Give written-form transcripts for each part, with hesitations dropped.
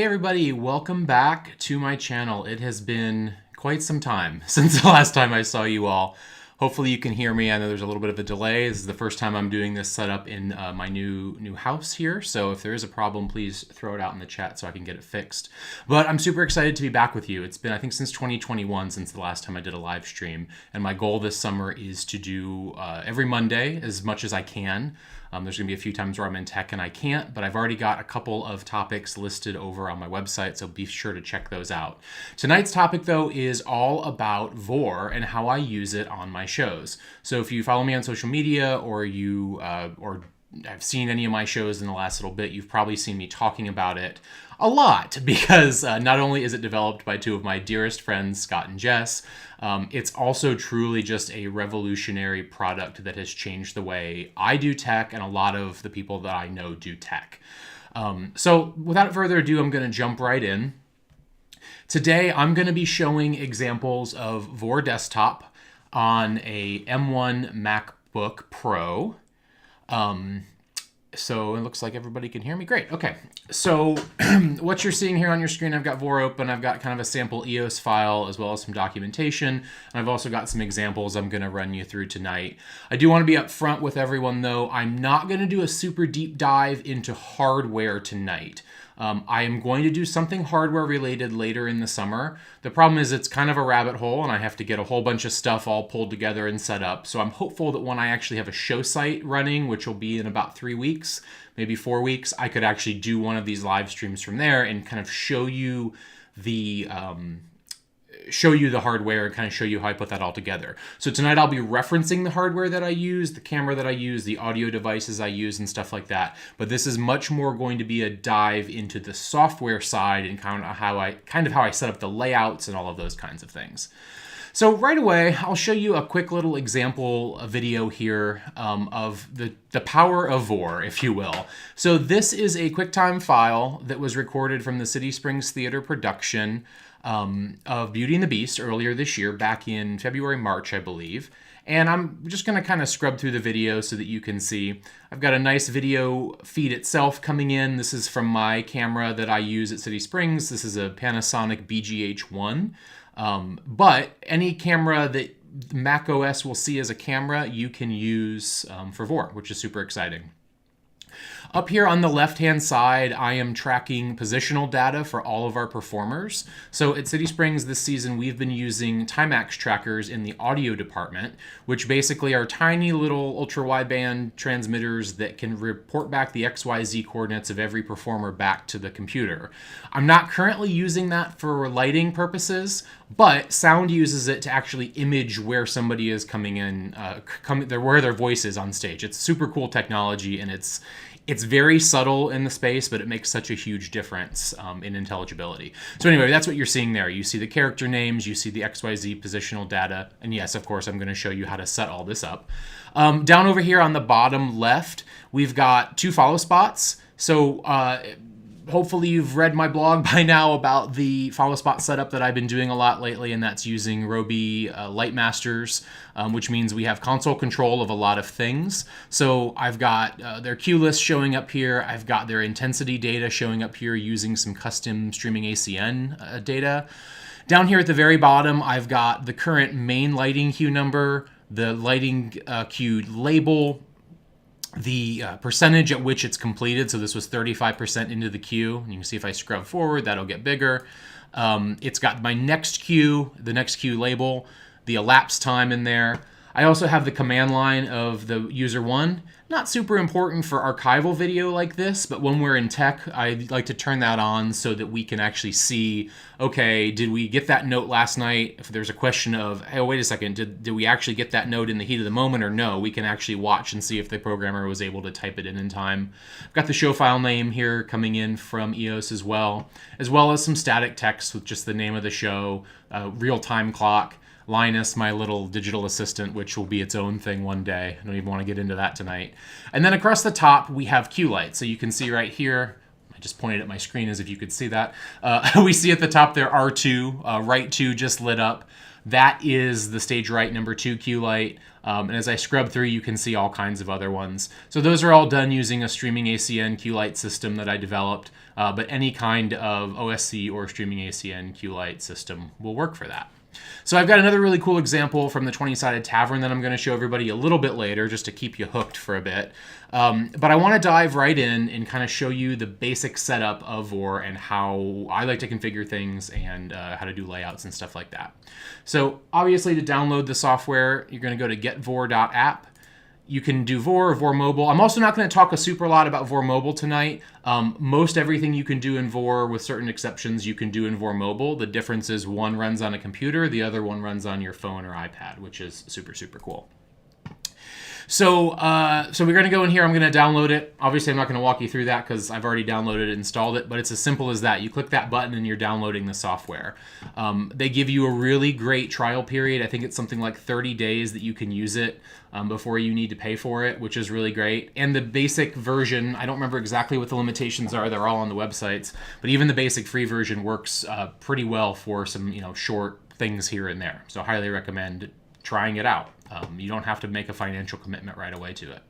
Hey everybody, welcome back to my channel. It has been quite some time since the last time I saw you all. Hopefully you can hear me. I know there's a little bit of a delay. This is the first time I'm doing this setup in my new house here. So if there is a problem, please throw it out in the chat so I can get it fixed. But I'm super excited to be back with you. It's been, I think, since 2021 since the last time I did a live stream. And my goal this summer is to do every Monday as much as I can. There's going to be a few times where I'm in tech and I can't, but I've already got a couple of topics listed over on my website, so be sure to check those out. Tonight's topic, though, is all about Vore and how I use it on my shows. So if you follow me on social media or you have seen any of my shows in the last little bit, you've probably seen me talking about it a lot because not only is it developed by two of my dearest friends, Scott and Jess, it's also truly just a revolutionary product that has changed the way I do tech and a lot of the people that I know do tech. So without further ado, I'm going to jump right in. Today, I'm going to be showing examples of Vore Desktop on a M1 MacBook Pro. So it looks like everybody can hear me. Great. Okay. So what you're seeing here on your screen, I've got Vore open. I've got kind of a sample EOS file as well as some documentation. And I've also got some examples I'm going to run you through tonight. I do want to be upfront with everyone though. I'm not going to do a super deep dive into hardware tonight. I am going to do something hardware related later in the summer. The problem is it's kind of a rabbit hole and I have to get a whole bunch of stuff all pulled together and set up. So I'm hopeful that when I actually have a show site running, which will be in about 3 weeks, maybe 4 weeks, I could actually do one of these live streams from there and kind of show you the hardware and kind of show you how I put that all together. So tonight I'll be referencing the hardware that I use, the camera that I use, the audio devices I use and stuff like that. But this is much more going to be a dive into the software side and kind of how I set up the layouts and all of those kinds of things. So right away, I'll show you a quick little example video here of the power of Vore, if you will. So this is a QuickTime file that was recorded from the City Springs Theater production of Beauty and the Beast earlier this year, back in February, March, I believe. And I'm just going to kind of scrub through the video so that you can see. I've got a nice video feed itself coming in. This is from my camera that I use at City Springs. This is a Panasonic BGH1. But any camera that macOS will see as a camera, you can use for Vore, which is super exciting. Up here on the left-hand side, I am tracking positional data for all of our performers. So at City Springs this season, we've been using Timex trackers in the audio department, which basically are tiny little ultra-wideband transmitters that can report back the XYZ coordinates of every performer back to the computer. I'm not currently using that for lighting purposes, but sound uses it to actually image where somebody is coming in, where their voice is on stage. It's super cool technology, and it's very subtle in the space, but it makes such a huge difference in intelligibility. So anyway, that's what you're seeing there. You see the character names, you see the XYZ positional data, and yes, of course, I'm going to show you how to set all this up. Down over here on the bottom left, we've got 2 follow spots. So hopefully you've read my blog by now about the follow spot setup that I've been doing a lot lately, and that's using Roby Lightmasters, which means we have console control of a lot of things. So I've got their cue list showing up here. I've got their intensity data showing up here using some custom streaming ACN data. Down here at the very bottom, I've got the current main lighting cue number, the lighting cue label, the percentage at which it's completed. So this was 35% into the queue. And you can see if I scrub forward, that'll get bigger. It's got my next queue, the next queue label, the elapsed time in there. I also have the command line of the user 1. Not super important for archival video like this, but when we're in tech, I like to turn that on so that we can actually see, okay, did we get that note last night? If there's a question of, hey, wait a second, did we actually get that note in the heat of the moment or no? We can actually watch and see if the programmer was able to type it in time. I've got the show file name here coming in from EOS as well as some static text with just the name of the show, real-time clock, Linus, my little digital assistant, which will be its own thing one day. I don't even want to get into that tonight. And then across the top, we have cue lights. So you can see right here, I just pointed at my screen as if you could see that. We see at the top there R2, right 2 just lit up. That is the stage right number 2 cue light. And as I scrub through, you can see all kinds of other ones. So those are all done using a streaming ACN cue light system that I developed. But any kind of OSC or streaming ACN cue light system will work for that. So I've got another really cool example from the 20-sided tavern that I'm going to show everybody a little bit later, just to keep you hooked for a bit. But I want to dive right in and kind of show you the basic setup of Vore and how I like to configure things and how to do layouts and stuff like that. So obviously, to download the software, you're going to go to getvore.app. You can do Vore or Vore Mobile. I'm also not going to talk a super lot about Vore Mobile tonight. Most everything you can do in Vore, with certain exceptions, you can do in Vore Mobile. The difference is one runs on a computer, the other one runs on your phone or iPad, which is super, super cool. So we're going to go in here. I'm going to download it. Obviously, I'm not going to walk you through that because I've already downloaded it and installed it, but it's as simple as that. You click that button and you're downloading the software. They give you a really great trial period. I think it's something like 30 days that you can use it before you need to pay for it, which is really great. And the basic version, I don't remember exactly what the limitations are. They're all on the websites, but even the basic free version works pretty well for some short things here and there. So highly recommend trying it out. You don't have to make a financial commitment right away to it.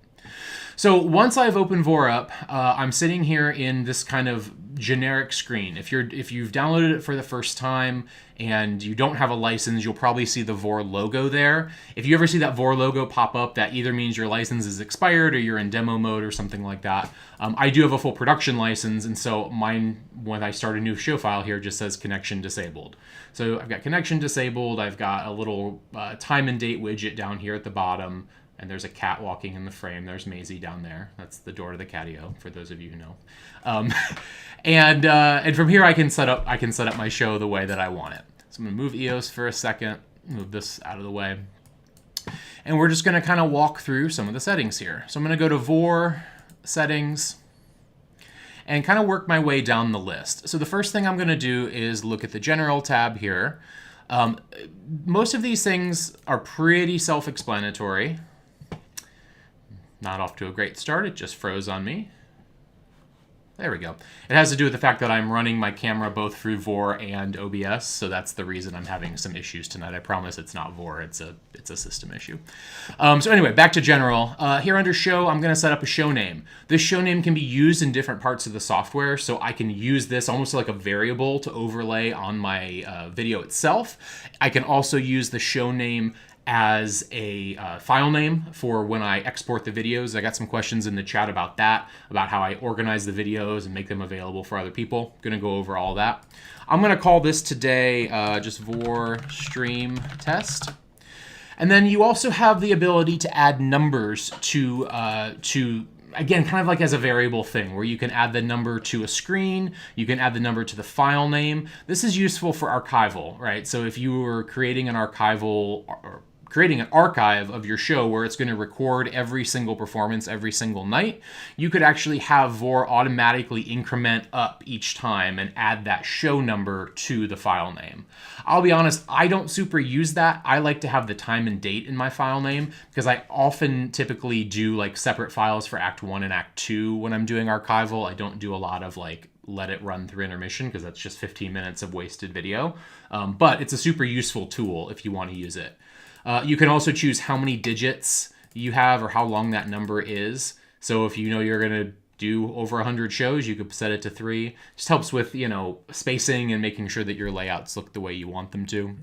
So once I've opened Vore up, I'm sitting here in this kind of generic screen. If you've downloaded it for the first time and you don't have a license, you'll probably see the Vore logo there. If you ever see that Vore logo pop up, that either means your license is expired or you're in demo mode or something like that. I do have a full production license, and so mine, when I start a new show file here, just says connection disabled. So I've got connection disabled. I've got a little time and date widget down here at the bottom. And there's a cat walking in the frame. There's Maisie down there. That's the door to the catio, for those of you who know. And from here, I can set up my show the way that I want it. So I'm gonna move EOS for a second, move this out of the way, and we're just gonna kind of walk through some of the settings here. So I'm gonna go to Vore settings and kind of work my way down the list. So the first thing I'm gonna do is look at the general tab here. Most of these things are pretty self-explanatory. Not off to a great start. It just froze on me. There we go. It has to do with the fact that I'm running my camera both through Vore and OBS, so that's the reason I'm having some issues tonight. I promise it's not Vore. It's a system issue. So anyway, back to general. Here under show, I'm going to set up a show name. This show name can be used in different parts of the software, so I can use this almost like a variable to overlay on my video itself. I can also use the show name as a file name for when I export the videos. I got some questions in the chat about that, about how I organize the videos and make them available for other people. Going to go over all that. I'm going to call this today just Vore Stream Test. And then you also have the ability to add numbers to again, kind of like as a variable thing, where you can add the number to a screen, you can add the number to the file name. This is useful for archival, right? So if you were creating an archival or creating an archive of your show where it's going to record every single performance every single night, you could actually have Vore automatically increment up each time and add that show number to the file name. I'll be honest, I don't super use that. I like to have the time and date in my file name because I often typically do like separate files for Act 1 and Act 2 when I'm doing archival. I don't do a lot of like let it run through intermission because that's just 15 minutes of wasted video. But it's a super useful tool if you want to use it. You can also choose how many digits you have or how long that number is. So if you know you're going to do over 100 shows, you could set it to 3. Just helps with, spacing and making sure that your layouts look the way you want them to.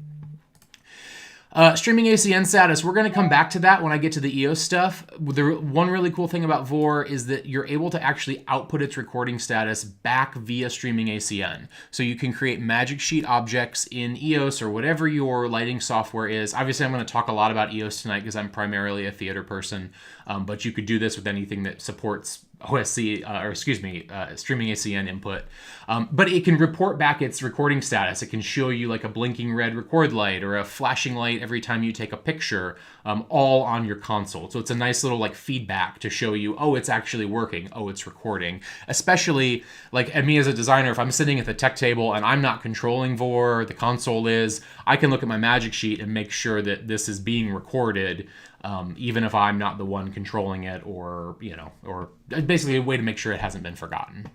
Streaming ACN status, we're going to come back to that when I get to the EOS stuff. One really cool thing about Vore is that you're able to actually output its recording status back via streaming ACN. So you can create magic sheet objects in EOS or whatever your lighting software is. Obviously, I'm going to talk a lot about EOS tonight because I'm primarily a theater person, but you could do this with anything that supports OSC, streaming ACN input. But it can report back its recording status. It can show you like a blinking red record light or a flashing light every time you take a picture, all on your console. So it's a nice little like feedback to show you, oh, it's actually working. Oh, it's recording. Especially like, and me as a designer, if I'm sitting at the tech table and I'm not controlling Vore, the console is, I can look at my magic sheet and make sure that this is being recorded, even if I'm not the one controlling it, or basically a way to make sure it hasn't been forgotten.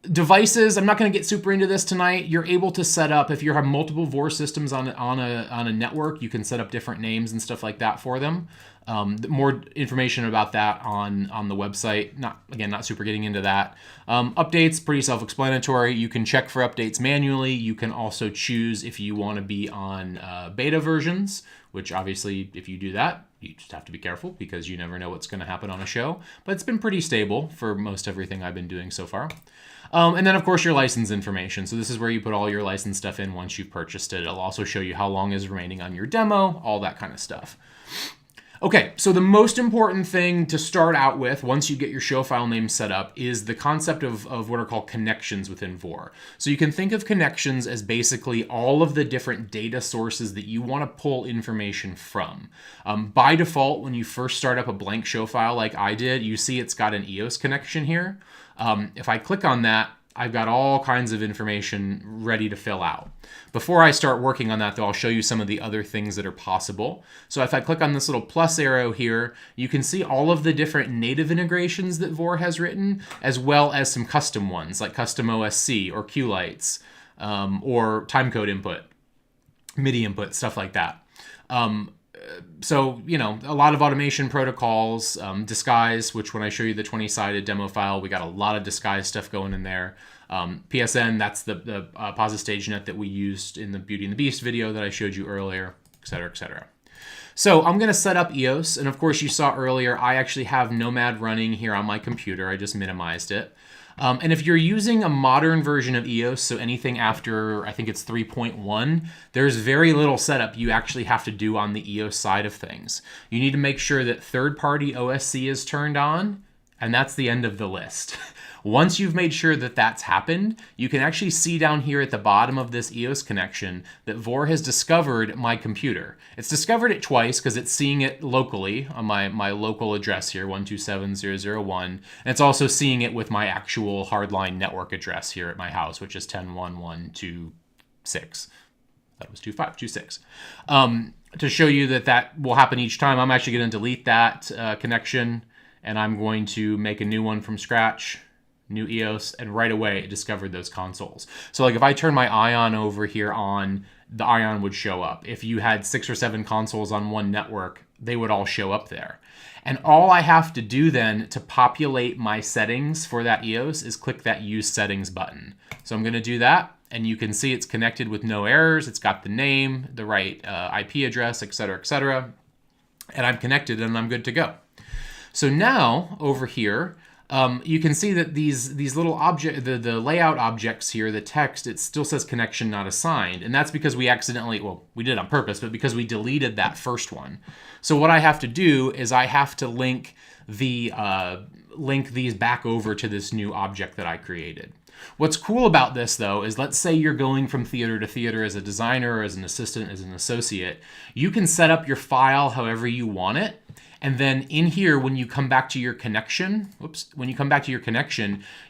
Devices, I'm not going to get super into this tonight. You're able to set up, if you have multiple Vore systems on a network, you can set up different names and stuff like that for them. More information about that on the website. Not super getting into that. Updates, pretty self-explanatory. You can check for updates manually. You can also choose if you want to be on beta versions, which obviously if you do that, you just have to be careful because you never know what's going to happen on a show. But it's been pretty stable for most everything I've been doing so far. And then, of course, your license information. So this is where you put all your license stuff in once you've purchased it. It'll also show you how long is remaining on your demo, all that kind of stuff. Okay, so the most important thing to start out with once you get your show file name set up is the concept of what are called connections within Vore. So you can think of connections as basically all of the different data sources that you want to pull information from. By default, when you first start up a blank show file like I did, you see it's got an EOS connection here. If I click on that, I've got all kinds of information ready to fill out. Before I start working on that, though, I'll show you some of the other things that are possible. So if I click on this little plus arrow here, you can see all of the different native integrations that Vore has written, as well as some custom ones, like custom OSC or QLights, or timecode input, MIDI input, stuff like that. So, you know, a lot of automation protocols, Disguise, which when I show you the 20-sided demo file, we got a lot of Disguise stuff going in there. PSN, that's the PosiStageNet that we used in the Beauty and the Beast video that I showed you earlier, et cetera, et cetera. So I'm going to set up EOS. And of course, you saw earlier, I actually have Nomad running here on my computer. I just minimized it. And if you're using a modern version of EOS, so anything after, I think it's 3.1, there's very little setup you actually have to do on the EOS side of things. You need to make sure that third-party OSC is turned on, and that's the end of the list. Once you've made sure that that's happened, you can actually see down here at the bottom of this EOS connection that Vore has discovered my computer. It's discovered it twice because it's seeing it locally on my local address here, 127.0.0.1, and it's also seeing it with my actual hardline network address here at my house, which is 10.1.1.2.6. That was 2.5.2.6. To show you that that will happen each time, I'm actually going to delete that connection, and I'm going to make a new one from scratch. New EOS, and right away it discovered those consoles. So like if I turn my Ion over here on, the Ion would show up. If you had 6 or 7 consoles on one network, they would all show up there. And all I have to do then to populate my settings for that EOS is click that Use Settings button. So I'm going to do that, and you can see it's connected with no errors. It's got the name, the right IP address, et cetera, and I'm connected and I'm good to go. So now over here, you can see that these little the layout objects here, the text, it still says connection not assigned. And that's because we accidentally, well, we did it on purpose, but because we deleted that first one. So what I have to do is I have to link these back over to this new object that I created. What's cool about this, though, is let's say you're going from theater to theater as a designer, or as an assistant, as an associate. You can set up your file however you want it. And then in here, when you come back to your connection,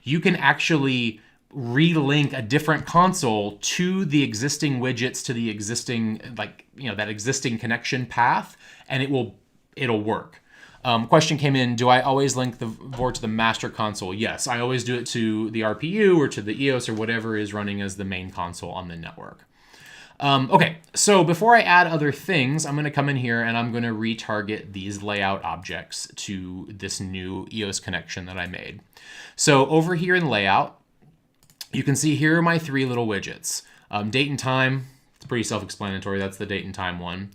you can actually relink a different console to the existing widgets, to the existing, that existing connection path, and it'll work. Question came in, do I always link the Vore to the master console? Yes, I always do it to the RPU or to the EOS or whatever is running as the main console on the network. Okay, so before I add other things, I'm going to come in here and I'm going to retarget these layout objects to this new EOS connection that I made. So over here in layout, you can see here are my 3 little widgets. Date and time, it's pretty self-explanatory, that's the date and time one.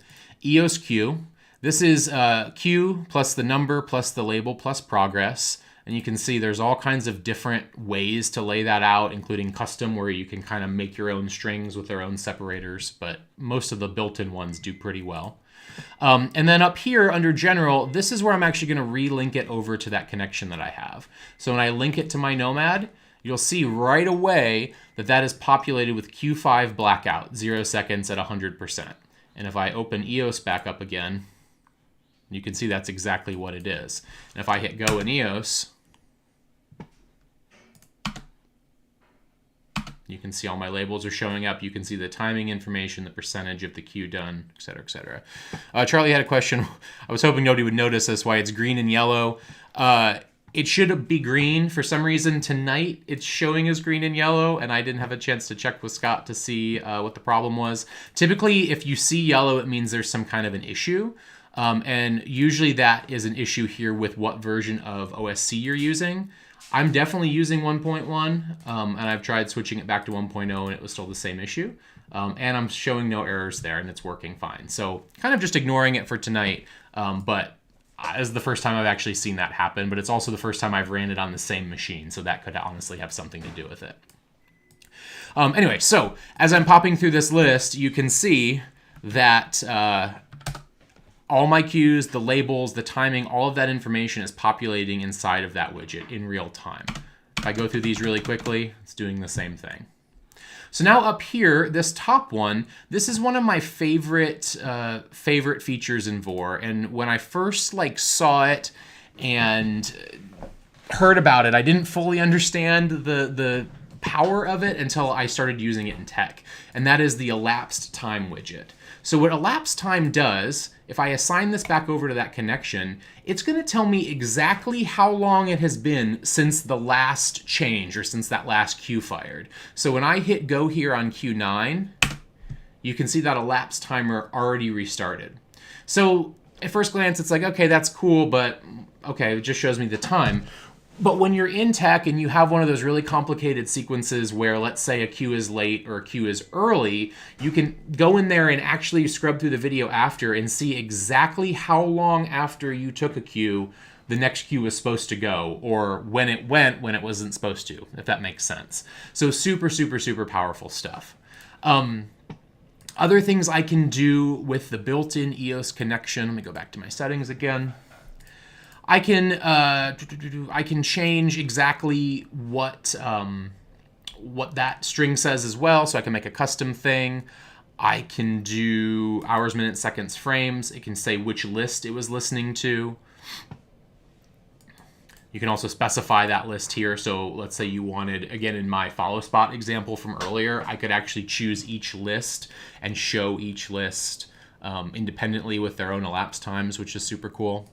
EOS Q, this is Q plus the number plus the label plus progress. And you can see there's all kinds of different ways to lay that out, including custom, where you can kind of make your own strings with their own separators, but most of the built-in ones do pretty well. And then up here under general, this is where I'm actually going to relink it over to that connection that I have. So when I link it to my Nomad, you'll see right away that that is populated with Q5 blackout, 0 seconds at 100%. And if I open EOS back up again, you can see that's exactly what it is. And if I hit go in EOS, you can see all my labels are showing up. You can see the timing information, the percentage of the queue done, et cetera, et cetera. Charlie had a question. I was hoping nobody would notice this, why it's green and yellow. It should be green. For some reason tonight it's showing as green and yellow, and I didn't have a chance to check with Scott to see what the problem was. Typically, if you see yellow, it means there's some kind of an issue. And usually that is an issue here with what version of OSC you're using. I'm definitely using 1.1, and I've tried switching it back to 1.0, and it was still the same issue. And I'm showing no errors there, and it's working fine. So kind of just ignoring it for tonight, but this is the first time I've actually seen that happen, but it's also the first time I've ran it on the same machine, so that could honestly have something to do with it. Anyway, so as I'm popping through this list, you can see that all my cues, the labels, the timing, all of that information is populating inside of that widget in real time. If I go through these really quickly, it's doing the same thing. So now up here, this top one, this is one of my favorite features in Vore. And when I first saw it and heard about it, I didn't fully understand the power of it until I started using it in tech. And that is the elapsed time widget. So what elapsed time does, if I assign this back over to that connection, it's going to tell me exactly how long it has been since the last change or since that last cue fired. So when I hit go here on Q9, you can see that elapsed timer already restarted. So at first glance, it's like, okay, that's cool, but okay, it just shows me the time. But when you're in tech and you have one of those really complicated sequences where, let's say, a cue is late or a cue is early, you can go in there and actually scrub through the video after and see exactly how long after you took a cue the next cue was supposed to go, or when it went when it wasn't supposed to, if that makes sense. So super, super, super powerful stuff. Other things I can do with the built-in EOS connection, let me go back to my settings again. I can change exactly what that string says as well, so I can make a custom thing. I can do hours, minutes, seconds, frames. It can say which list it was listening to. You can also specify that list here. So let's say you wanted, again, in my follow spot example from earlier, I could actually choose each list and show each list independently with their own elapsed times, which is super cool.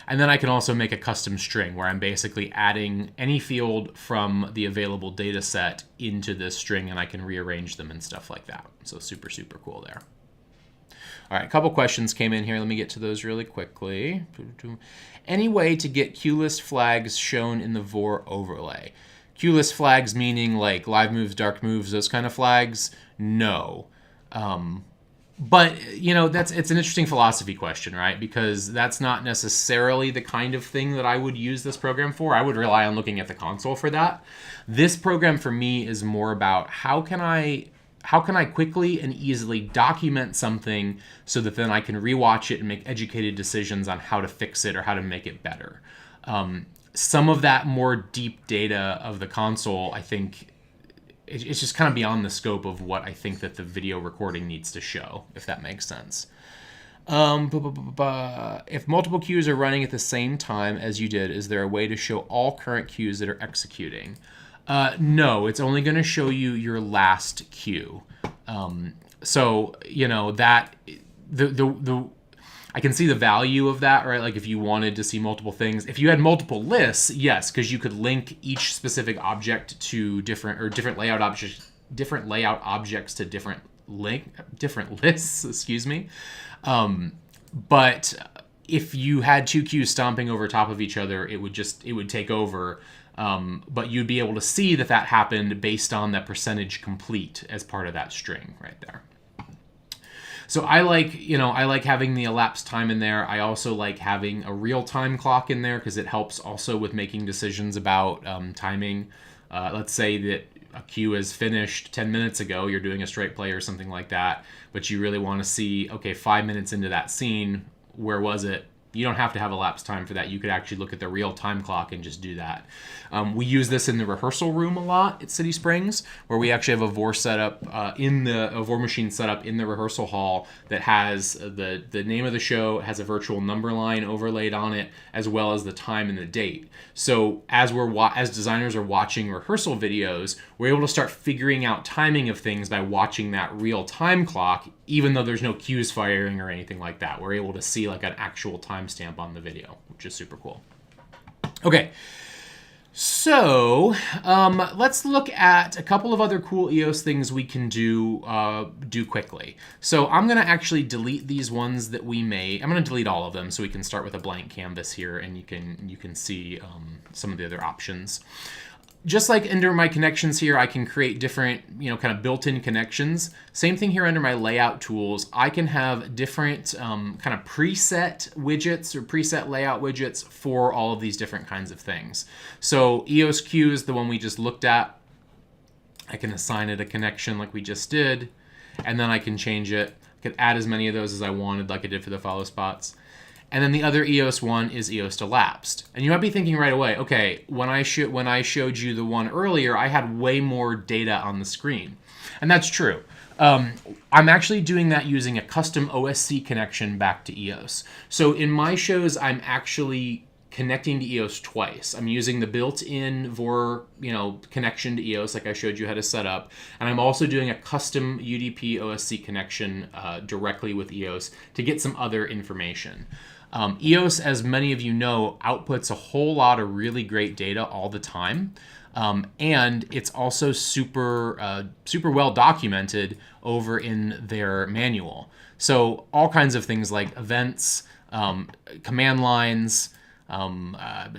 And then I can also make a custom string where I'm basically adding any field from the available data set into this string, and I can rearrange them and stuff like that. So super, super cool there. All right, a couple questions came in here. Let me get to those really quickly. Any way to get cue list flags shown in the Vore overlay? Cue list flags meaning like live moves, dark moves, those kind of flags? No. But, you know, it's an interesting philosophy question, right? Because that's not necessarily the kind of thing that I would use this program for. I would rely on looking at the console for that. This program for me is more about how can I quickly and easily document something so that then I can rewatch it and make educated decisions on how to fix it or how to make it better. Some of that more deep data of the console, I think, it's just kind of beyond the scope of what I think that the video recording needs to show, if that makes sense. If multiple cues are running at the same time as you did, is there a way to show all current cues that are executing? No, it's only going to show you your last cue. So, you know, that I can see the value of that, right? Like if you wanted to see multiple things, if you had multiple lists, yes, because you could link each specific object to different layout objects to different lists, excuse me. But if you had two cues stomping over top of each other, it would take over. But you'd be able to see that happened based on that percentage complete as part of that string right there. So I like having the elapsed time in there. I also like having a real-time clock in there because it helps also with making decisions about timing. Let's say that a cue is finished 10 minutes ago, you're doing a straight play or something like that, but you really want to see, okay, 5 minutes into that scene, where was it? You don't have to have elapsed time for that. You could actually look at the real-time clock and just do that. We use this in the rehearsal room a lot at City Springs, where we actually have a Vore setup a Vore machine set up in the rehearsal hall that has the name of the show, has a virtual number line overlaid on it, as well as the time and the date. So as designers are watching rehearsal videos, we're able to start figuring out timing of things by watching that real-time clock, even though there's no cues firing or anything like that. We're able to see like an actual timestamp on the video, which is super cool. Okay, so let's look at a couple of other cool EOS things we can do quickly. So I'm going to actually delete these ones that we made. I'm going to delete all of them so we can start with a blank canvas here, and you can see some of the other options. Just like under my connections here, I can create different, kind of built-in connections. Same thing here under my layout tools. I can have different kind of preset widgets or preset layout widgets for all of these different kinds of things. So EOS Q is the one we just looked at. I can assign it a connection like we just did, and then I can change it. I could add as many of those as I wanted, like I did for the follow spots. And then the other EOS one is EOS elapsed. And you might be thinking right away, okay, when I showed you the one earlier, I had way more data on the screen. And that's true. I'm actually doing that using a custom OSC connection back to EOS. So in my shows, I'm actually connecting to EOS twice. I'm using the built-in Vore, connection to EOS, like I showed you how to set up, and I'm also doing a custom UDP OSC connection directly with EOS to get some other information. EOS, as many of you know, outputs a whole lot of really great data all the time. And it's also super well documented over in their manual. So all kinds of things like events, command lines,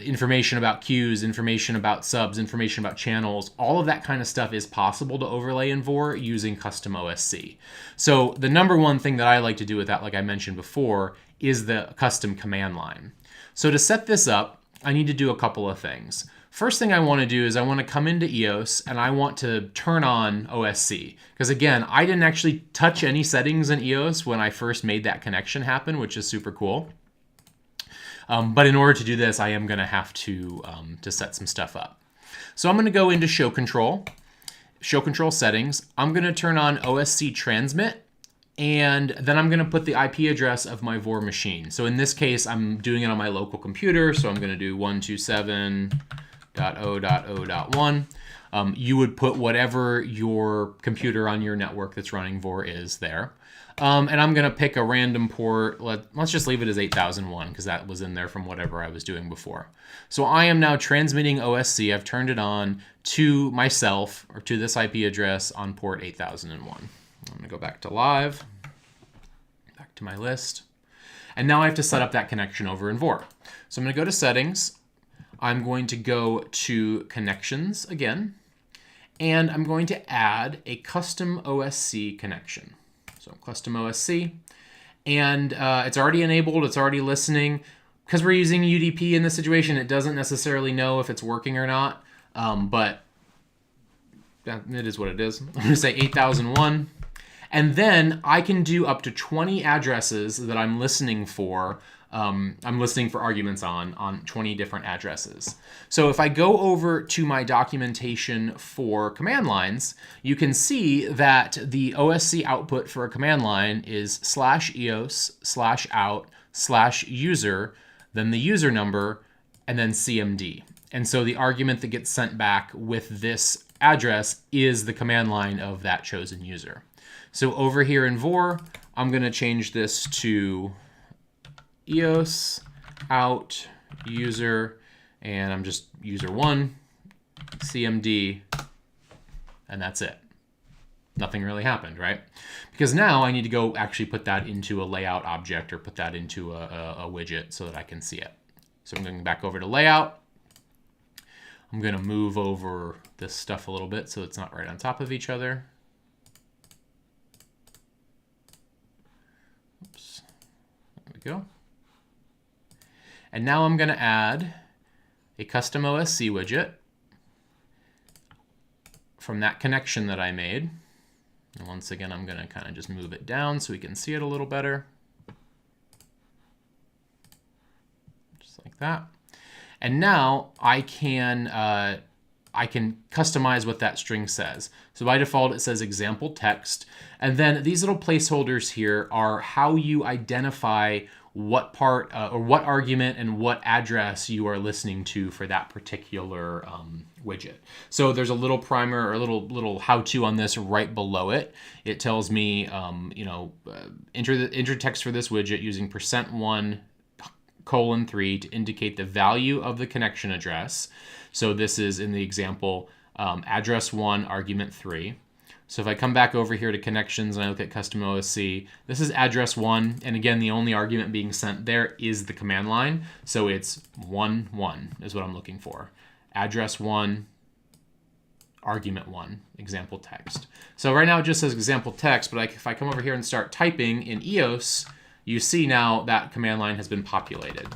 information about queues, information about subs, information about channels, all of that kind of stuff is possible to overlay in Vore using custom OSC. So the number one thing that I like to do with that, like I mentioned before, is the custom command line. So to set this up, I need to do a couple of things. First thing I want to do is I want to come into EOS and I want to turn on OSC. Because again, I didn't actually touch any settings in EOS when I first made that connection happen, which is super cool. But in order to do this, I am going to have to set some stuff up. So I'm going to go into show control settings. I'm going to turn on OSC transmit, and then I'm going to put the IP address of my Vore machine. So in this case, I'm doing it on my local computer. So I'm going to do 127.0.0.1. You would put whatever your computer on your network that's running Vore is there. And I'm going to pick a random port. Let's just leave it as 8001 because that was in there from whatever I was doing before. So I am now transmitting OSC. I've turned it on to myself or to this IP address on port 8001. I'm going to go back to live, back to my list. And now I have to set up that connection over in Vore. So I'm going to go to settings. I'm going to go to connections again. And I'm going to add a custom OSC connection. So custom OSC, and it's already enabled, it's already listening. Because we're using UDP in this situation, it doesn't necessarily know if it's working or not, but it is what it is. I'm gonna say 8001, and then I can do up to 20 addresses that I'm listening for. I'm listening for arguments on 20 different addresses. So if I go over to my documentation for command lines, you can see that the OSC output for a command line is /eos/out/user, then the user number, and then CMD. And so the argument that gets sent back with this address is the command line of that chosen user. So over here in Vore, I'm going to change this to EOS out user, and I'm just user1 CMD, and that's it. Nothing really happened, right? Because now I need to go actually put that into a layout object or put that into a widget so that I can see it. So I'm going back over to layout. I'm going to move over this stuff a little bit so it's not right on top of each other. Oops. There we go. And now I'm going to add a custom OSC widget from that connection that I made. And once again, I'm going to kind of just move it down so we can see it a little better. Just like that. And now I can customize what that string says. So by default, it says example text. And then these little placeholders here are how you identify what part or what argument and what address you are listening to for that particular widget. So there's a little primer or a little how-to on this right below it. It tells me, enter text for this widget using %1 2:3 to indicate the value of the connection address. So this is in the example address 1 argument 3. So if I come back over here to connections and I look at custom OSC, this is address 1. And again, the only argument being sent there is the command line. So it's 1, 1 is what I'm looking for. Address 1, argument 1, example text. So right now it just says example text, but if I come over here and start typing in EOS, you see now that command line has been populated.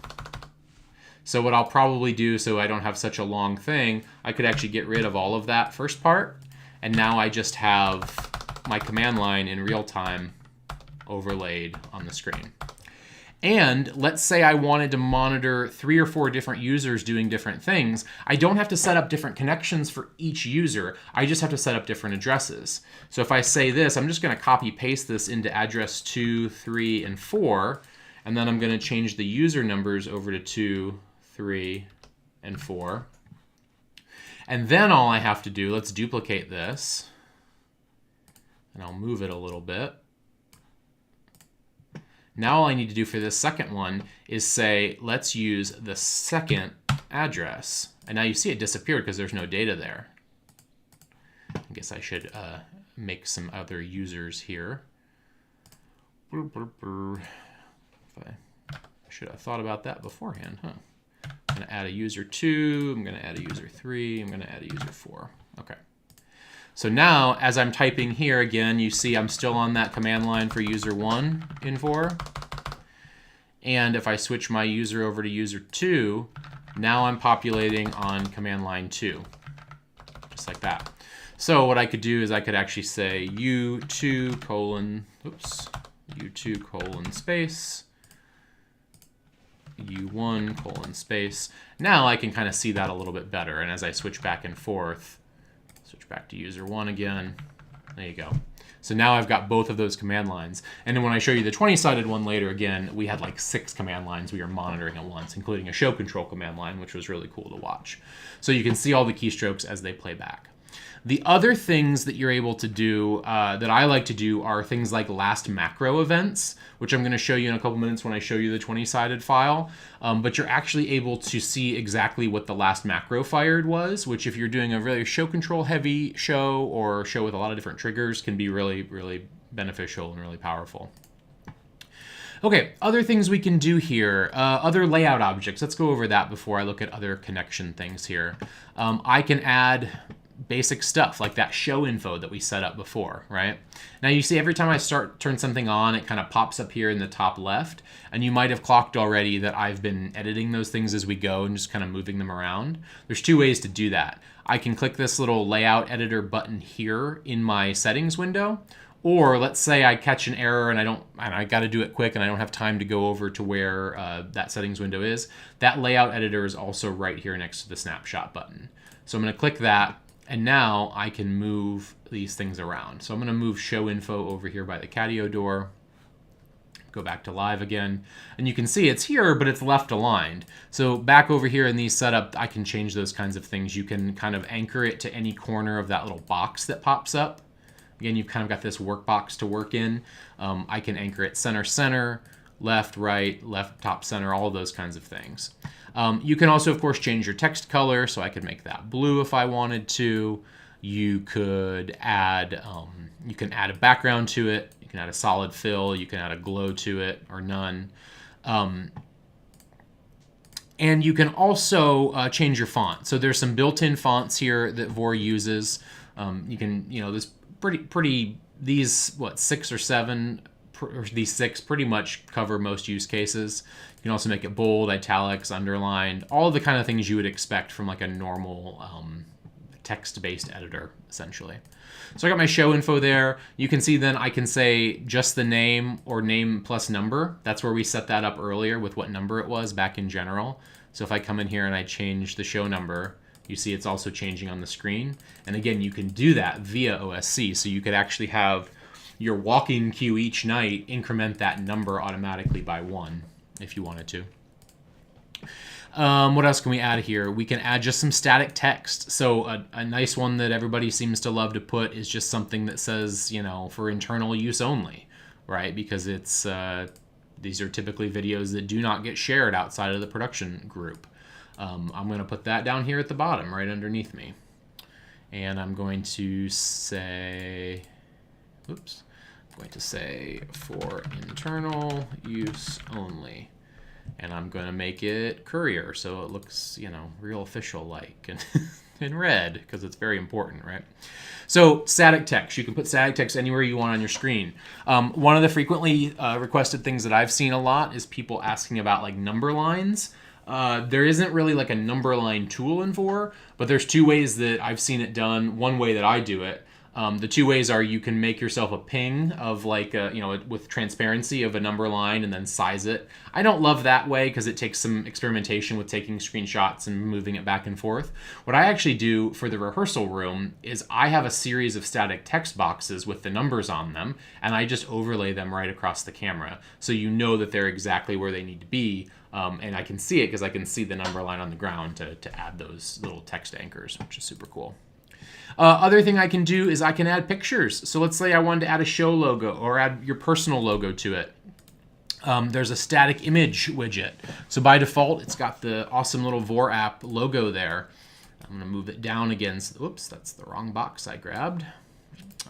So what I'll probably do, so I don't have such a long thing, I could actually get rid of all of that first part. And now I just have my command line in real time overlaid on the screen. And let's say I wanted to monitor 3 or 4 different users doing different things. I don't have to set up different connections for each user. I just have to set up different addresses. So if I say this, I'm just going to copy paste this into address 2, 3, and 4. And then I'm going to change the user numbers over to 2, 3, and 4. And then all I have to do, let's duplicate this. And I'll move it a little bit. Now all I need to do for this second one is say, let's use the second address. And now you see it disappeared because there's no data there. I guess I should make some other users here. I should have thought about that beforehand, huh? I'm going to add a user 2, I'm going to add a user 3, I'm going to add a user 4. Okay. So now, as I'm typing here again, you see I'm still on that command line for user 1 in Vore. And if I switch my user over to user 2, now I'm populating on command line 2, just like that. So what I could do is I could actually say u2 colon, u2 colon space, u1 colon space. Now I can kind of see that a little bit better. And as I switch back and forth, switch back to user 1 again. There you go. So now I've got both of those command lines. And then when I show you the 20-sided one later, again, we had like 6 command lines we were monitoring at once, including a show control command line, which was really cool to watch. So you can see all the keystrokes as they play back. The other things that you're able to do, that I like to do, are things like last macro events, which I'm going to show you in a couple minutes when I show you the 20-sided file. But you're actually able to see exactly what the last macro fired was, which if you're doing a really show control heavy show or show with a lot of different triggers can be really, really beneficial and really powerful. Okay, other things we can do here, other layout objects. Let's go over that before I look at other connection things here. I can add basic stuff like that show info that we set up before, right? Now you see every time I turn something on, it kind of pops up here in the top left, and you might have clocked already that I've been editing those things as we go and just kind of moving them around. There's 2 ways to do that. I can click this little layout editor button here in my settings window, or let's say I catch an error and I got to do it quick and I don't have time to go over to where that settings window is. That layout editor is also right here next to the snapshot button. So I'm going to click that. And now I can move these things around. So I'm going to move show info over here by the Catio door. Go back to live again. And you can see it's here, but it's left aligned. So back over here in these setup, I can change those kinds of things. You can kind of anchor it to any corner of that little box that pops up. Again, you've kind of got this workbox to work in. I can anchor it center, left, right, left, top, center, all of those kinds of things. You can also, of course, change your text color, so I could make that blue if I wanted to. You could add, a background to it. You can add a solid fill. You can add a glow to it, or none. And you can also change your font. So there's some built-in fonts here that Vore uses. You can, this these 6 or 7. These 6 pretty much cover most use cases. You can also make it bold, italics, underlined, all the kind of things you would expect from like a normal text-based editor, essentially. So I got my show info there. You can see then I can say just the name or name plus number. That's where we set that up earlier with what number it was back in general. So if I come in here and I change the show number, you see it's also changing on the screen. And again, you can do that via OSC. So you could actually have your walk-in queue each night increment that number automatically by 1 if you wanted to. What else can we add here? We can add just some static text. So a nice one that everybody seems to love to put is just something that says, for internal use only, right? Because it's These are typically videos that do not get shared outside of the production group. I'm going to put that down here at the bottom, right underneath me. And I'm going to say, oops, I'm going to say for internal use only. And I'm going to make it courier so it looks, you know, real official-like and in red because it's very important, right? So static text, you can put static text anywhere you want on your screen. One of the frequently requested things that I've seen a lot is people asking about like number lines. There isn't really like a number line tool in Vore, but there's two ways that I've seen it done. One way that I do it. The two ways are you can make yourself a ping of like, you know, with transparency of a number line and then size it. I don't love that way because it takes some experimentation with taking screenshots and moving it back and forth. What I actually do for the rehearsal room is I have a series of static text boxes with the numbers on them, and I just overlay them right across the camera. So you know that they're exactly where they need to be. And I can see it because I can see the number line on the ground to add those little text anchors, which is super cool. Other thing I can do is I can add pictures. So let's say I wanted to add a show logo or add your personal logo to it. There's a static image widget. So by default, it's got the awesome little Vore app logo there. I'm going to move it down again. Oops, that's the wrong box I grabbed.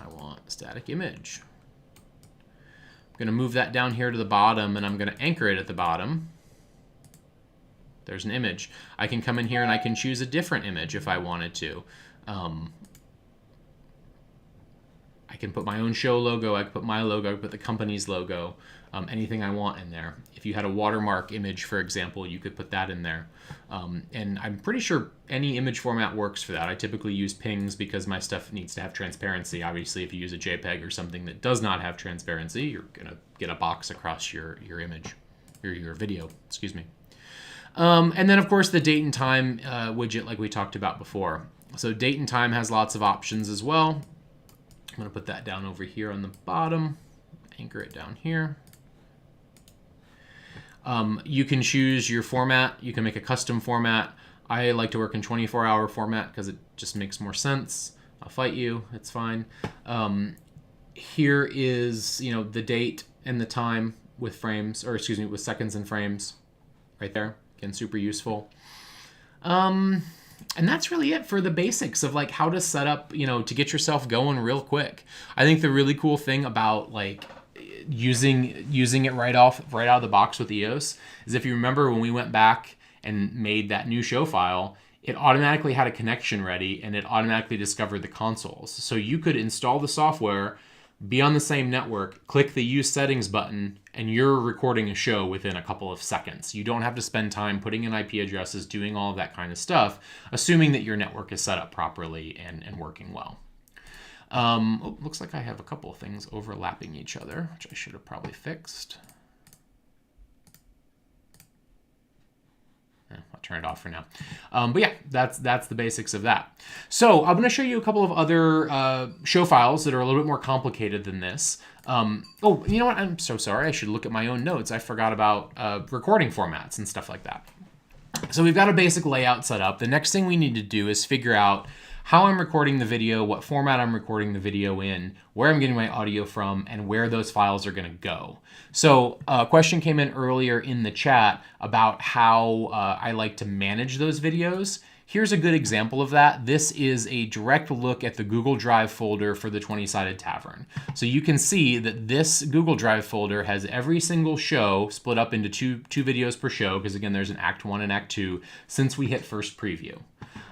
I want static image. I'm going to move that down here to the bottom, and I'm going to anchor it at the bottom. There's an image. I can come in here and I can choose a different image if I wanted to. I can put my own show logo, I can put my logo, I can put the company's logo, anything I want in there. If you had a watermark image, for example, you could put that in there. And I'm pretty sure any image format works for that. I typically use PNGs because my stuff needs to have transparency. Obviously, if you use a JPEG or something that does not have transparency, you're gonna get a box across your image, your video, excuse me. And then, of course, the date and time widget like we talked about before. So date and time has lots of options as well. I'm going to put that down over here on the bottom, anchor it down here. You can choose your format. You can make a custom format. I like to work in 24-hour format because it just makes more sense. I'll fight you. It's fine. Here is, you know, the date and the time with frames, or excuse me, with seconds and frames right there. Again, super useful. And that's really it for the basics of like how to set up, you know, to get yourself going real quick. I think the really cool thing about like using it right out of the box with EOS is if you remember when we went back and made that new show file, it automatically had a connection ready and it automatically discovered the consoles. So you could install the software, be on the same network, click the Use Settings button, and you're recording a show within a couple of seconds. You don't have to spend time putting in IP addresses, doing all of that kind of stuff, assuming that your network is set up properly and working well. Oh, looks like I have a couple of things overlapping each other, which I should have probably fixed. I'll turn it off for now. But yeah, that's the basics of that. So I'm going to show you a couple of other show files that are a little bit more complicated than this. Oh, you know what? I'm so sorry. I should look at my own notes. I forgot about recording formats and stuff like that. So we've got a basic layout set up. The next thing we need to do is figure out how I'm recording the video, what format I'm recording the video in, where I'm getting my audio from, and where those files are going to go. So a question came in earlier in the chat about how I like to manage those videos. Here's a good example of that. This is a direct look at the Google Drive folder for the 20-Sided Tavern. So you can see that this Google Drive folder has every single show split up into two videos per show, because again, there's an Act 1 and Act 2 since we hit first preview.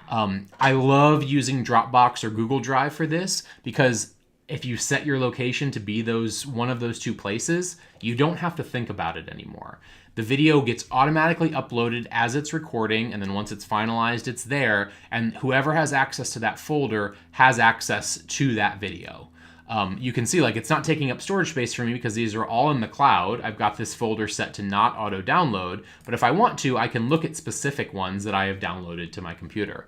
I love using Dropbox or Google Drive for this because if you set your location to be one of those two places, you don't have to think about it anymore. The video gets automatically uploaded as it's recording, and then once it's finalized, it's there, and whoever has access to that folder has access to that video. You can see like it's not taking up storage space for me because these are all in the cloud. I've got this folder set to not auto download, but if I want to, I can look at specific ones that I have downloaded to my computer.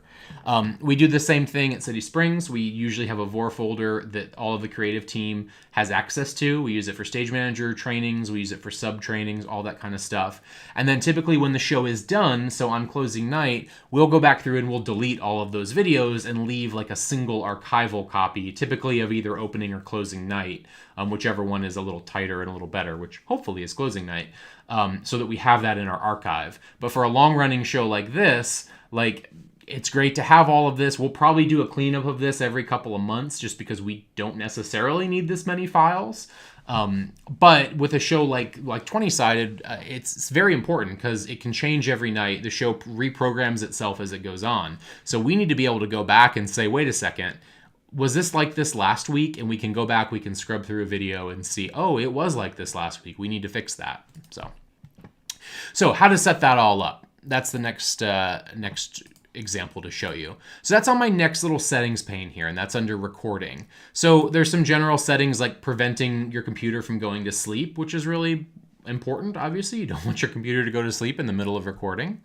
We do the same thing at City Springs. We usually have a Vore folder that all of the creative team has access to. We use it for stage manager trainings. We use it for sub trainings, all that kind of stuff. And then typically when the show is done, so on closing night, we'll go back through and we'll delete all of those videos and leave like a single archival copy, typically of either opening or closing night, whichever one is a little tighter and a little better, which hopefully is closing night, so that we have that in our archive. But for a long-running show like this, like, it's great to have all of this. We'll probably do a cleanup of this every couple of months just because we don't necessarily need this many files. But with a show like 20-sided, it's very important because it can change every night. The show reprograms itself as it goes on. So we need to be able to go back and say, wait a second, was this like this last week? And we can go back, we can scrub through a video and see, oh, it was like this last week. We need to fix that. So how to set that all up. That's the next example to show you. So that's on my next little settings pane here, and that's under recording. So there's some general settings like preventing your computer from going to sleep, which is really important. Obviously, you don't want your computer to go to sleep in the middle of recording.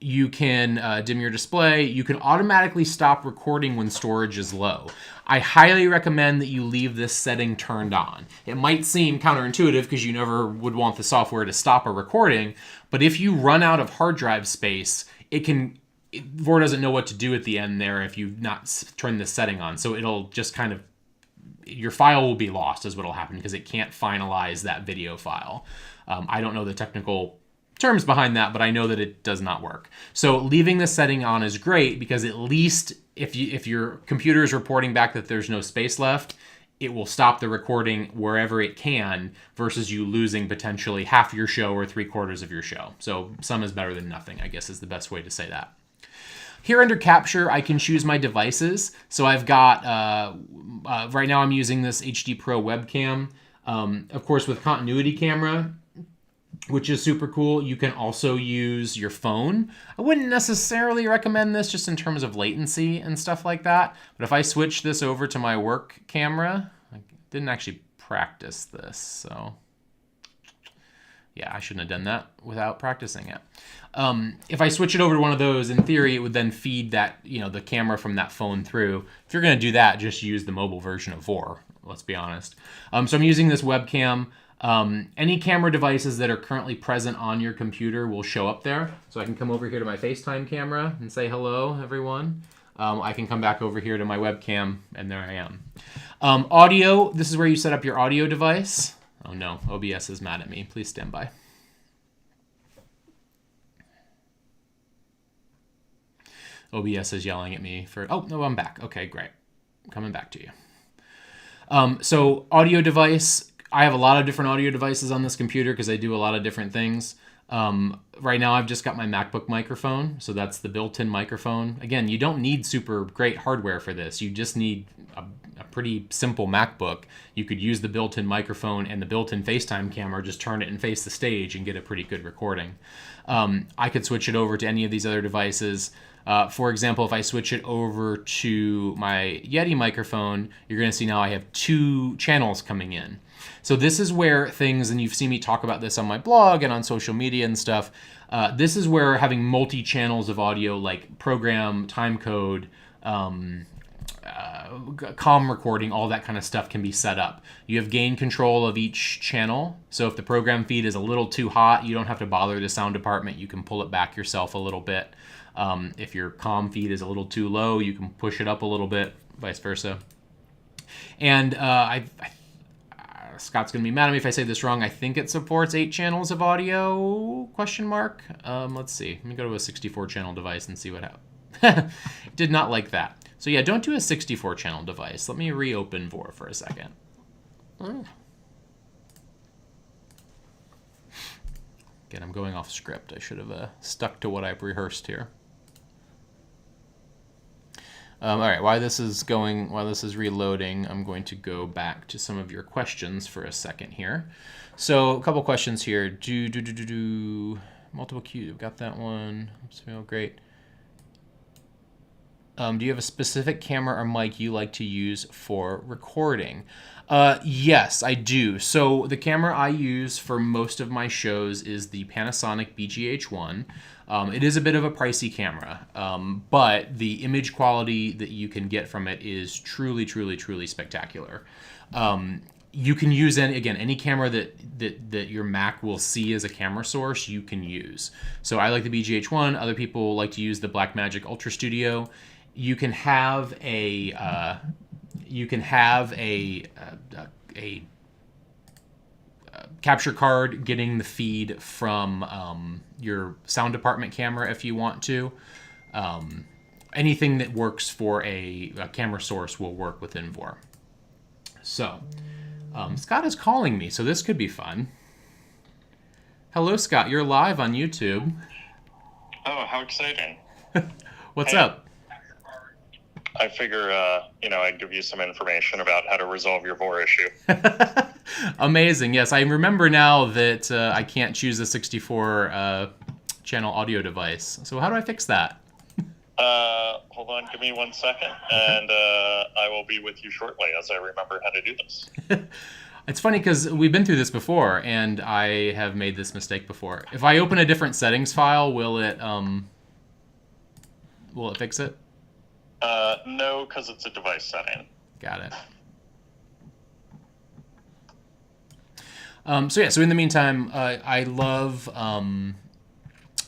You can dim your display. You can automatically stop recording when storage is low. I highly recommend that you leave this setting turned on. It might seem counterintuitive because you never would want the software to stop a recording, but if you run out of hard drive space, Vore doesn't know what to do at the end there if you not turn this setting on. So it'll just kind of, your file will be lost is what will happen because it can't finalize that video file. I don't know the technical terms behind that, but I know that it does not work. So leaving this setting on is great because at least if your computer is reporting back that there's no space left, it will stop the recording wherever it can versus you losing potentially half your show or 3/4 of your show. So some is better than nothing, I guess is the best way to say that. Here under capture, I can choose my devices. So I've got, right now I'm using this HD Pro webcam. Of course, with continuity camera, which is super cool, you can also use your phone. I wouldn't necessarily recommend this just in terms of latency and stuff like that. But if I switch this over to my work camera, I didn't actually practice this, so yeah, I shouldn't have done that without practicing it. If I switch it over to one of those, in theory, it would then feed that, the camera from that phone through. If you're going to do that, just use the mobile version of Vore, let's be honest. So I'm using this webcam. Any camera devices that are currently present on your computer will show up there. So I can come over here to my FaceTime camera and say hello, everyone. I can come back over here to my webcam, and there I am. Audio, this is where you set up your audio device. Oh no, OBS is mad at me. Please stand by. OBS is yelling at me for, oh, no, I'm back. Okay, great. I'm coming back to you. So audio device, I have a lot of different audio devices on this computer because I do a lot of different things. Right now I've just got my MacBook microphone, so that's the built-in microphone. Again, you don't need super great hardware for this. You just need a pretty simple MacBook. You could use the built-in microphone and the built-in FaceTime camera, just turn it and face the stage and get a pretty good recording. I could switch it over to any of these other devices. For example, if I switch it over to my Yeti microphone, you're going to see now I have 2 channels coming in. So this is where things, and you've seen me talk about this on my blog and on social media and stuff, this is where having multi-channels of audio like program, timecode, comm recording, all that kind of stuff can be set up. You have gain control of each channel. So if the program feed is a little too hot, you don't have to bother the sound department. You can pull it back yourself a little bit. If your comm feed is a little too low, you can push it up a little bit, vice versa. And Scott's going to be mad at me if I say this wrong. I think it supports 8 channels of audio, question mark. Let's see. Let me go to a 64-channel device and see what happens. Did not like that. So yeah, don't do a 64-channel device. Let me reopen Vore for a second. Again, I'm going off script. I should have stuck to what I've rehearsed here. All right, while this is reloading, I'm going to go back to some of your questions for a second here. So a couple questions here. Multiple cues. I've got that one. Oh, great. Do you have a specific camera or mic you like to use for recording? Yes, I do. So the camera I use for most of my shows is the Panasonic BGH1. It is a bit of a pricey camera, but the image quality that you can get from it is truly, truly, truly spectacular. You can use any camera that your Mac will see as a camera source, you can use. So I like the BGH1. Other people like to use the Blackmagic Ultra Studio. You can have a capture card getting the feed from your sound department camera if you want to. Anything that works for a camera source will work within Vore. So Scott is calling me, so this could be fun. Hello, Scott. You're live on YouTube. Oh, how exciting. What's up? I figure, I'd give you some information about how to resolve your Vore issue. Amazing. Yes, I remember now that I can't choose a 64 channel audio device. So how do I fix that? Hold on, give me 1 second, and I will be with you shortly as I remember how to do this. It's funny because we've been through this before, and I have made this mistake before. If I open a different settings file, will it fix it? No, because it's a device setting. Got it. So in the meantime, I love the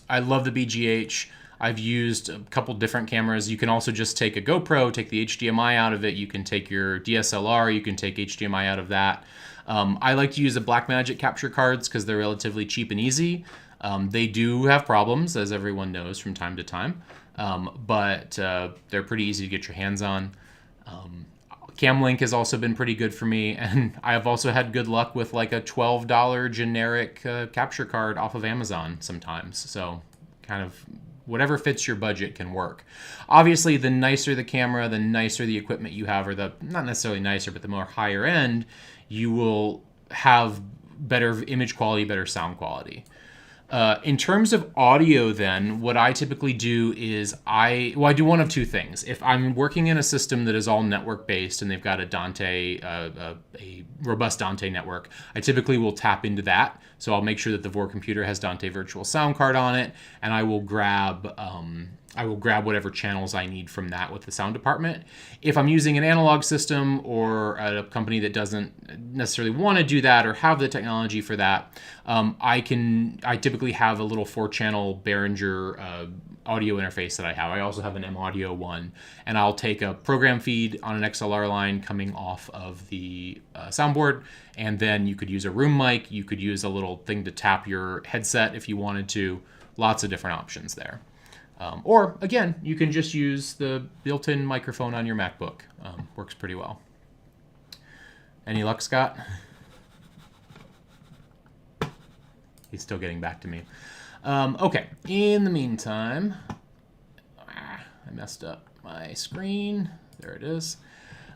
BGH. I've used a couple different cameras. You can also just take a GoPro, take the HDMI out of it. You can take your DSLR, you can take HDMI out of that. I like to use the Blackmagic capture cards because they're relatively cheap and easy. They do have problems, as everyone knows, from time to time, but they're pretty easy to get your hands on. Camlink has also been pretty good for me, and I have also had good luck with like a $12 generic capture card off of Amazon sometimes. So kind of whatever fits your budget can work. Obviously, the nicer the camera, the nicer the equipment you have, or the not necessarily nicer, but the more higher end, you will have better image quality, better sound quality. In terms of audio, then, what I typically do is I do one of two things. If I'm working in a system that is all network-based and they've got a Dante, a robust Dante network, I typically will tap into that. So I'll make sure that the Vore computer has Dante Virtual Sound Card on it, and I will grab whatever channels I need from that with the sound department. If I'm using an analog system or a company that doesn't necessarily want to do that or have the technology for that, I typically have a little 4-channel Behringer audio interface that I have. I also have an M-Audio one, and I'll take a program feed on an XLR line coming off of the soundboard, and then you could use a room mic, you could use a little thing to tap your headset if you wanted to. Lots of different options there. Or, again, you can just use the built-in microphone on your MacBook. Works pretty well. Any luck, Scott? He's still getting back to me. Okay, in the meantime, I messed up my screen. There it is.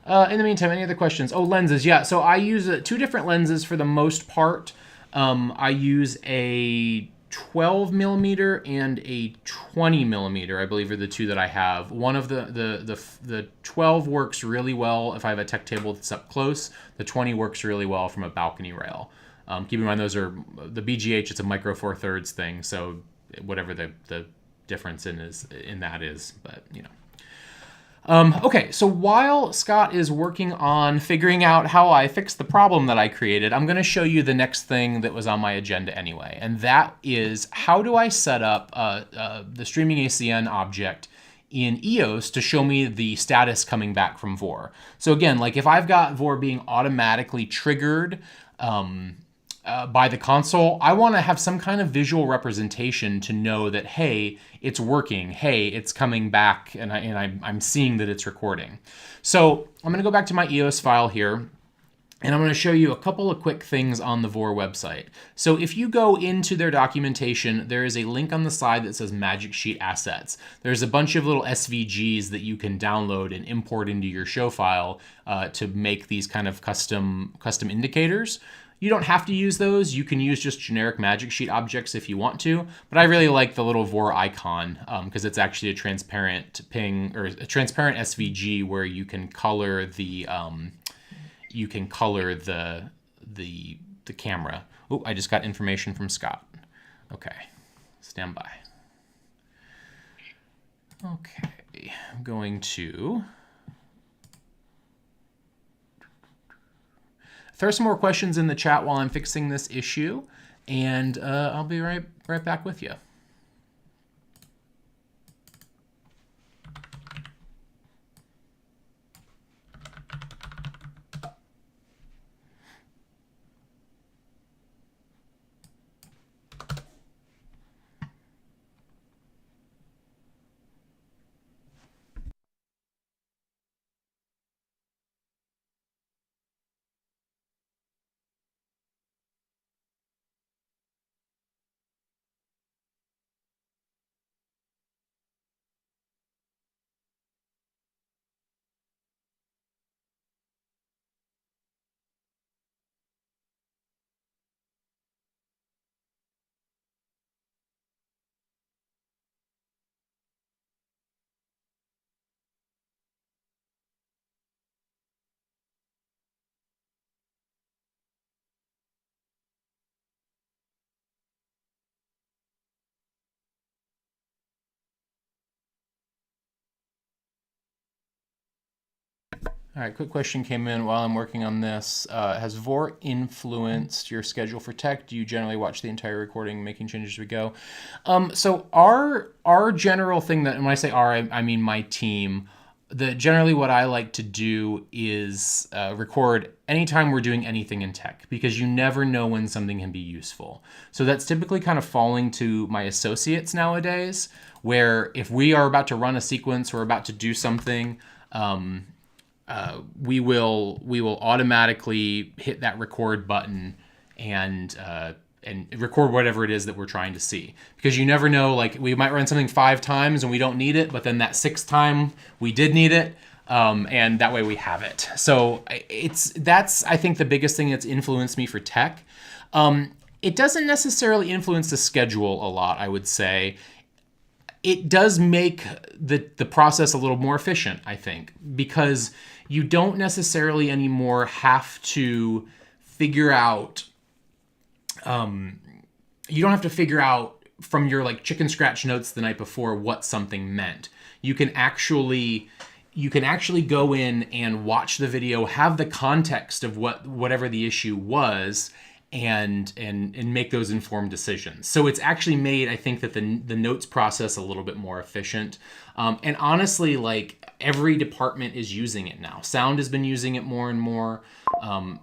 In the meantime, any other questions? Oh, lenses. Yeah, so I use 2 different lenses for the most part. I use a 12 millimeter and a 20 millimeter, I believe, are the 2 that I have. One of the 12 works really well if I have a tech table that's up close. The 20 works really well from a balcony rail. Keep in mind, those are the BGH. It's a micro 4/3 thing, so whatever the difference in that is, but you know. Okay, so while Scott is working on figuring out how I fixed the problem that I created, I'm going to show you the next thing that was on my agenda anyway, and that is how do I set up the streaming ACN object in EOS to show me the status coming back from Vore. So again, like if I've got Vore being automatically triggered by the console, I want to have some kind of visual representation to know that, hey, it's working, hey, it's coming back, and I'm seeing that it's recording. So I'm going to go back to my EOS file here, and I'm going to show you a couple of quick things on the Vore website. So if you go into their documentation, there is a link on the side that says Magic Sheet Assets. There's a bunch of little SVGs that you can download and import into your show file to make these kind of custom indicators. You don't have to use those. You can use just generic Magic Sheet objects if you want to, but I really like the little Vore icon because it's actually a transparent ping or a transparent SVG where you can color the camera. Oh, I just got information from Scott. Okay, stand by. Okay, I'm going to throw some more questions in the chat while I'm fixing this issue, and I'll be right back with you. All right, quick question came in while I'm working on this. Has Vore influenced your schedule for tech? Do you generally watch the entire recording, making changes as we go? So our general thing that, and when I say our, I mean my team, generally what I like to do is record anytime we're doing anything in tech, because you never know when something can be useful. So that's typically kind of falling to my associates nowadays, where if we are about to run a sequence or about to do something, we will automatically hit that record button and record whatever it is that we're trying to see, because you never know, like we might run something 5 times and we don't need it, but then that 6th time we did need it, and that way we have it. So that's I think the biggest thing that's influenced me for tech. It doesn't necessarily influence the schedule a lot, I would say. It does make the process a little more efficient, I think, because you don't necessarily anymore have to figure out, you don't have to figure out from your like chicken scratch notes the night before what something meant. You can actually go in and watch the video, have the context of whatever the issue was, and make those informed decisions. So it's actually made, I think, that the notes process a little bit more efficient. And honestly, like every department is using it now. Sound has been using it more and more.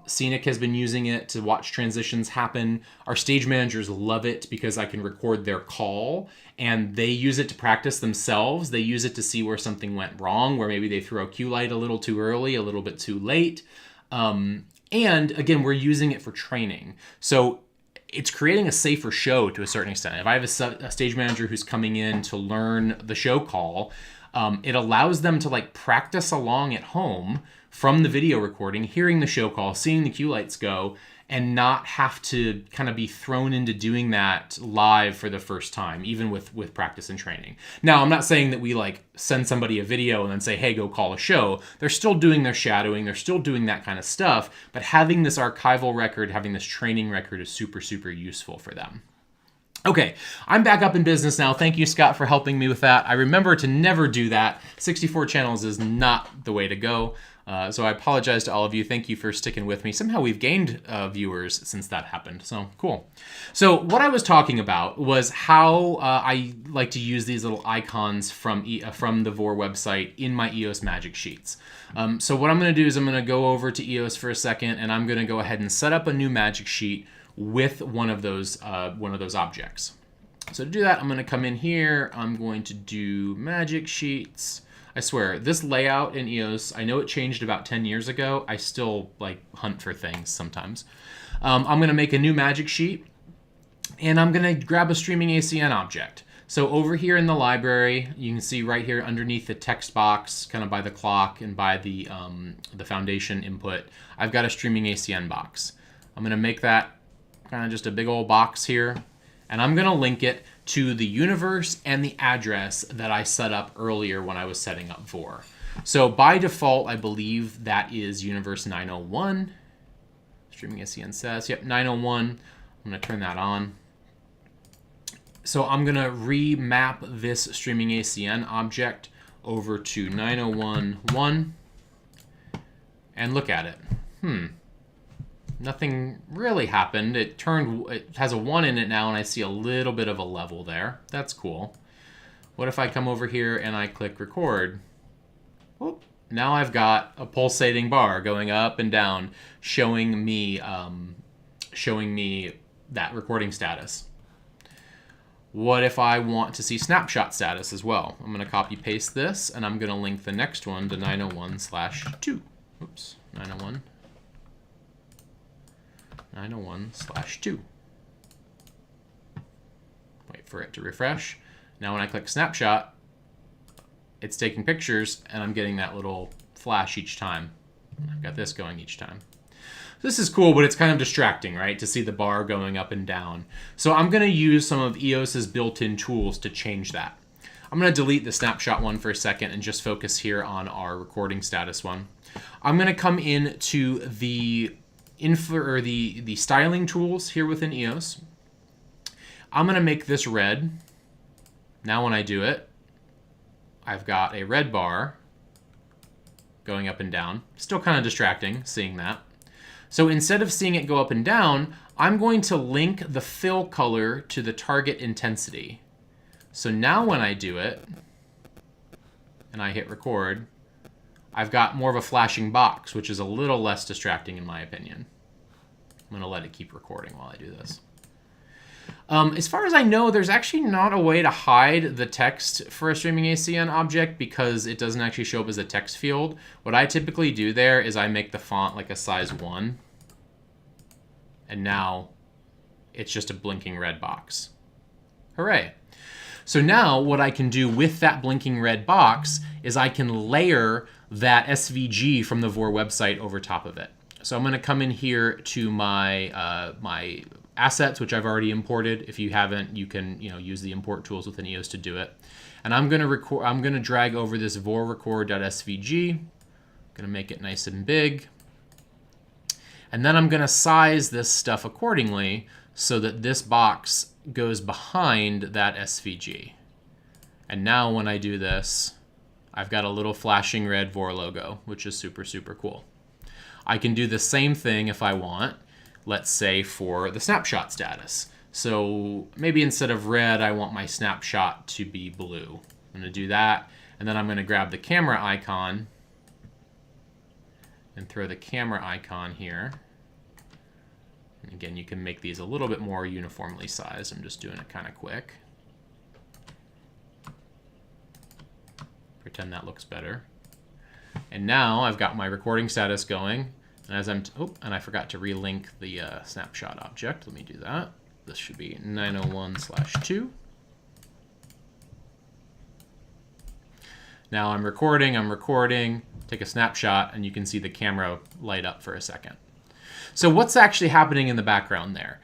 Scenic has been using it to watch transitions happen. Our stage managers love it because I can record their call, and they use it to practice themselves. They use it to see where something went wrong, where maybe they threw a cue light a little too early, a little bit too late. And again, we're using it for training. So it's creating a safer show to a certain extent. If I have a stage manager who's coming in to learn the show call, it allows them to like practice along at home from the video recording, hearing the show call, seeing the cue lights go, and not have to kind of be thrown into doing that live for the first time, even with practice and training. Now, I'm not saying that we like send somebody a video and then say, hey, go call a show. They're still doing their shadowing. They're still doing that kind of stuff. But having this archival record, having this training record is super, super useful for them. Okay, I'm back up in business now. Thank you, Scott, for helping me with that. I remember to never do that. 64 channels is not the way to go. So I apologize to all of you. Thank you for sticking with me. Somehow we've gained viewers since that happened. So cool. So what I was talking about was how I like to use these little icons from the Vore website in my EOS Magic Sheets. So what I'm going to do is I'm going to go over to EOS for a second, and I'm going to go ahead and set up a new Magic Sheet with one of those objects. So to do that, I'm going to come in here. I'm going to do Magic Sheets. I swear, this layout in EOS, I know it changed about 10 years ago. I still like hunt for things sometimes. I'm going to make a new Magic Sheet, and I'm going to grab a streaming ACN object. So over here in the library, you can see right here underneath the text box, kind of by the clock and by the foundation input, I've got a streaming ACN box. I'm going to make that kind of just a big old box here, and I'm going to link it to the universe and the address that I set up earlier when I was setting up Vore. So by default, I believe that is universe 901. Streaming SCN says, yep, 901. I'm going to turn that on. So I'm going to remap this streaming ACN object over to 901.1 and look at it. Nothing really happened. It has a 1 in it now, and I see a little bit of a level there. That's cool. What if I come over here and I click record? Whoop. Now I've got a pulsating bar going up and down, showing me that recording status. What if I want to see snapshot status as well? I'm going to copy paste this, and I'm going to link the next one to 901/2. Oops, 901/2. Wait for it to refresh. Now when I click snapshot, it's taking pictures, and I'm getting that little flash each time. I've got this going each time. This is cool, but it's kind of distracting, right, to see the bar going up and down. So I'm going to use some of EOS's built-in tools to change that. I'm going to delete the snapshot one for a second and just focus here on our recording status one. I'm going to come into the styling tools here within EOS. I'm going to make this red. Now when I do it, I've got a red bar going up and down. Still kind of distracting seeing that. So instead of seeing it go up and down, I'm going to link the fill color to the target intensity. So now when I do it, and I hit record, I've got more of a flashing box, which is a little less distracting in my opinion. I'm going to let it keep recording while I do this. As far as I know, there's actually not a way to hide the text for a streaming ACN object because it doesn't actually show up as a text field. What I typically do there is I make the font like a size 1. And now it's just a blinking red box. Hooray. So now what I can do with that blinking red box is I can layer that SVG from the Vore website over top of it. So I'm going to come in here to my my assets, which I've already imported. If you haven't, you can use the import tools within EOS to do it. And I'm going to drag over this Vore record.svg. I'm going to make it nice and big. And then I'm going to size this stuff accordingly so that this box goes behind that SVG. And now when I do this, I've got a little flashing red Vore logo, which is super, super cool. I can do the same thing if I want, let's say for the snapshot status. So maybe instead of red, I want my snapshot to be blue. I'm going to do that, and then I'm going to grab the camera icon and throw the camera icon here. And again, you can make these a little bit more uniformly sized. I'm just doing it kind of quick. Pretend that looks better. And now I've got my recording status going. And as and I forgot to relink the snapshot object. Let me do that. This should be 901/2. Now I'm recording, take a snapshot, and you can see the camera light up for a second. So what's actually happening in the background there?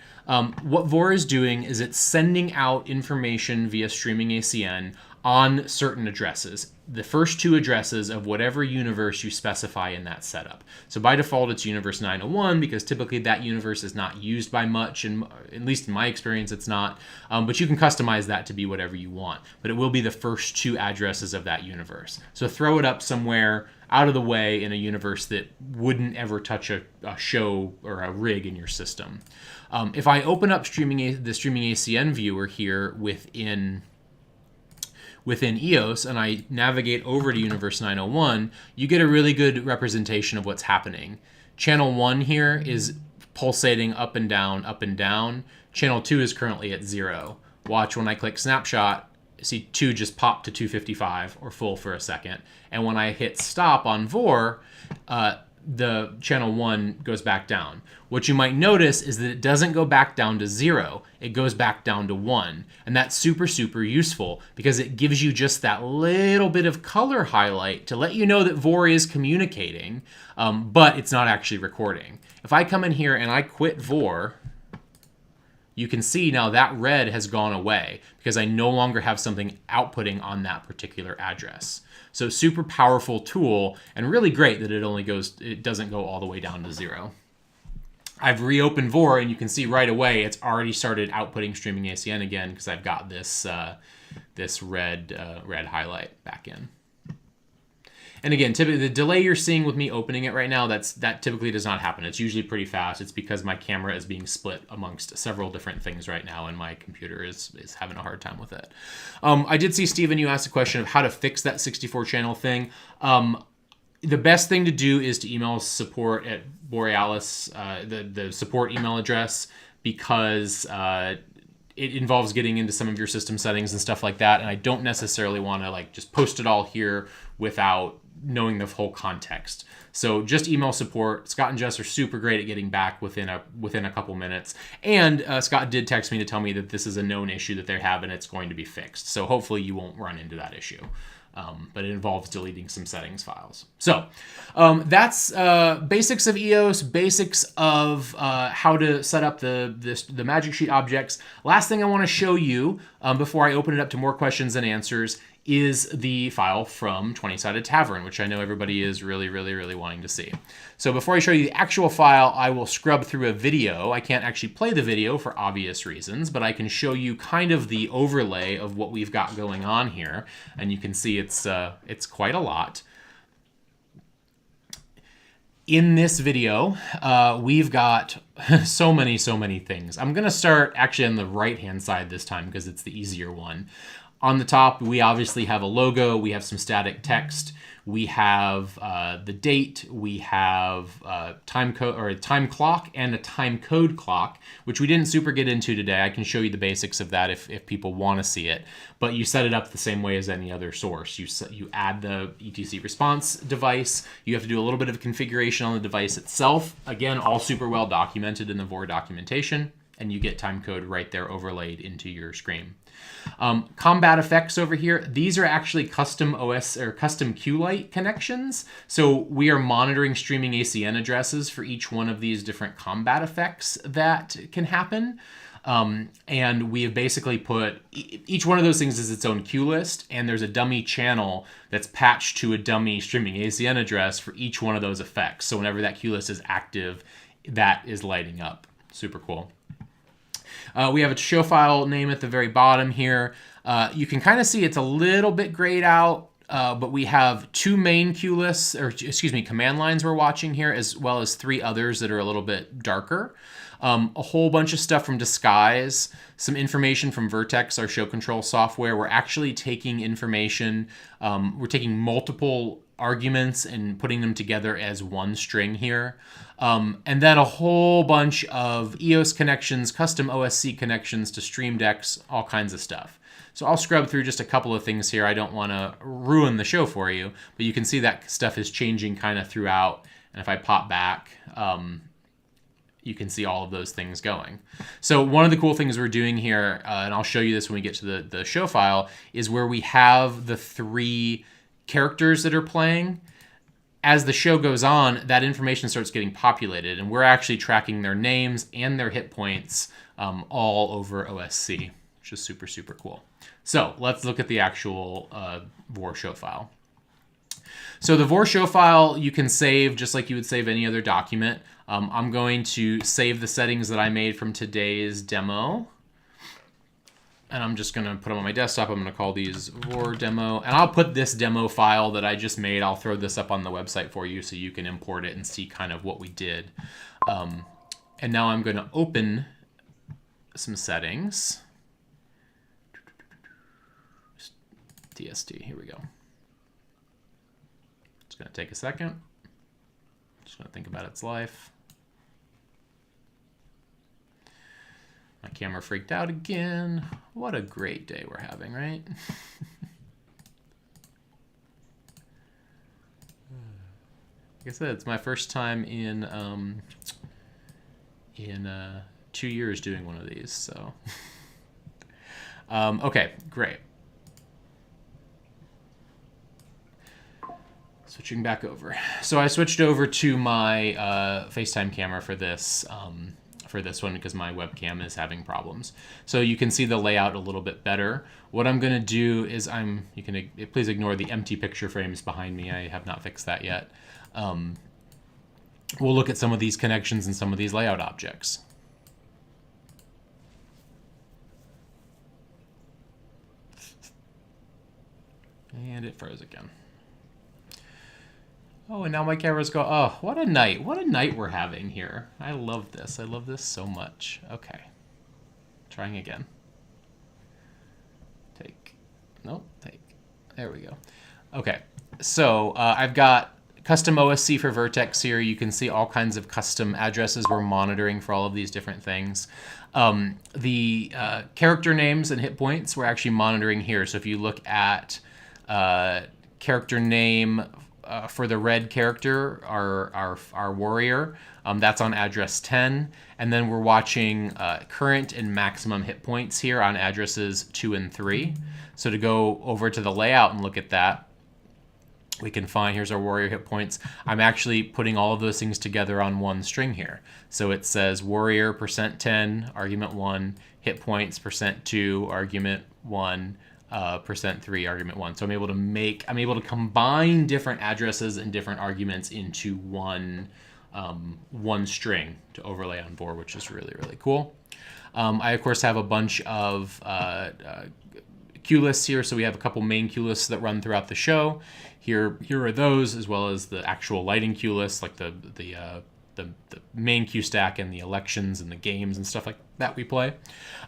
What Vore is doing is it's sending out information via streaming ACN on certain addresses, the first 2 addresses of whatever universe you specify in that setup. So by default, it's universe 901 because typically that universe is not used by much, and at least in my experience, it's not. But you can customize that to be whatever you want. But it will be the first 2 addresses of that universe. So throw it up somewhere out of the way in a universe that wouldn't ever touch a show or a rig in your system. If I open up the streaming ACN viewer here within EOS and I navigate over to Universe 901, you get a really good representation of what's happening. Channel 1 here is pulsating up and down, up and down. Channel 2 is currently at 0. Watch when I click snapshot, see 2 just pop to 255 or full for a second. And when I hit stop on Vore, the channel 1 goes back down. What you might notice is that it doesn't go back down to 0, it goes back down to 1. And that's super, super useful because it gives you just that little bit of color highlight to let you know that Vore is communicating, but it's not actually recording. If I come in here and I quit Vore, you can see now that red has gone away because I no longer have something outputting on that particular address. So super powerful tool and really great that it doesn't go all the way down to 0. I've reopened Vore, and you can see right away it's already started outputting streaming ACN again because I've got this this red highlight back in. And again, typically the delay you're seeing with me opening it right now, that typically does not happen. It's usually pretty fast. It's because my camera is being split amongst several different things right now, and my computer is having a hard time with it. I did see, Steven, you asked a question of how to fix that 64 channel thing. The best thing to do is to email support at Borealis, the support email address, because it involves getting into some of your system settings and stuff like that. And I don't necessarily want to like just post it all here without knowing the whole context. So just email support. Scott and Jess are super great at getting back within a couple minutes. And Scott did text me to tell me that this is a known issue that they have and it's going to be fixed. So hopefully you won't run into that issue. But it involves deleting some settings files. So that's basics of EOS, basics of how to set up the Magic Sheet objects. Last thing I want to show you before I open it up to more questions and answers is the file from 20-Sided Tavern, which I know everybody is really, really, really wanting to see. So before I show you the actual file, I will scrub through a video. I can't actually play the video for obvious reasons, but I can show you kind of the overlay of what we've got going on here. And you can see it's quite a lot. In this video, we've got so many things. I'm going to start actually on the right-hand side this time because it's the easier one. On the top, we obviously have a logo. We have some static text. We have the date. We have time code or a time clock and a time code clock, which we didn't super get into today. I can show you the basics of that if people want to see it. But you set it up the same way as any other source. You add the etc response device. You have to do a little bit of configuration on the device itself. Again, all super well documented in the Vore documentation, and you get time code right there overlaid into your screen. Combat effects over here. These are actually custom OS or custom QLite connections. So we are monitoring streaming ACN addresses for each one of these different combat effects that can happen. And we have basically put each one of those things is its own queue list, and there's a dummy channel that's patched to a dummy streaming ACN address for each one of those effects. So whenever that queue list is active, that is lighting up. Super cool. We have a show file name at the very bottom here. You can kind of see it's a little bit grayed out, but we have two main queue lists, or excuse me, command lines we're watching here, as well as three others that are a little bit darker. A whole bunch of stuff from Disguise, some information from Vertex, our show control software. We're actually taking information, we're taking multiple arguments and putting them together as one string here. And then a whole bunch of EOS connections, custom OSC connections to Stream Decks, all kinds of stuff. So I'll scrub through just a couple of things here. I don't want to ruin the show for you, but you can see that stuff is changing kind of throughout. And if I pop back, you can see all of those things going. So one of the cool things we're doing here, and I'll show you this when we get to the show file, is where we have the three characters that are playing. As the show goes on, that information starts getting populated, and we're actually tracking their names and their hit points all over OSC, which is super, super cool. So let's look at the actual Vore show file. So the Vore show file you can save just like you would save any other document. I'm going to save the settings that I made from today's demo. And I'm just going to put them on my desktop. I'm going to call these Vore demo. And I'll put this demo file that I just made. I'll throw this up on the website for you so you can import it and see kind of what we did. And now I'm going to open some settings. DST, here we go. It's going to take a second. Just going to think about its life. My camera freaked out again. What a great day we're having, right? Like I said, it's my first time in 2 years doing one of these, so. Okay, great. Switching back over. So I switched over to my FaceTime camera for this one because my webcam is having problems. So you can see the layout a little bit better. What I'm going to do is please ignore the empty picture frames behind me. I have not fixed that yet. we'll look at some of these connections and some of these layout objects. And it froze again. Oh, and now my cameras go, oh, what a night. What a night we're having here. I love this. I love this so much. Okay. Trying again. Take. Nope, take. There we go. Okay. So I've got custom OSC for Vertex here. You can see all kinds of custom addresses we're monitoring for all of these different things. The character names and hit points we're actually monitoring here. So if you look at character name for the red character, our warrior, that's on address 10. And then we're watching current and maximum hit points here on addresses 2 and 3. So to go over to the layout and look at that, we can find, here's our warrior hit points. I'm actually putting all of those things together on one string here. So it says warrior %10, argument 1, hit points %2, argument 1, %3, argument 1. So I'm able to combine different addresses and different arguments into one string to overlay on Vore, which is really, really cool. I, of course, have a bunch of cue lists here. So we have a couple main cue lists that run throughout the show. Here are those, as well as the actual lighting cue lists, like the main cue stack and the elections and the games and stuff like that we play.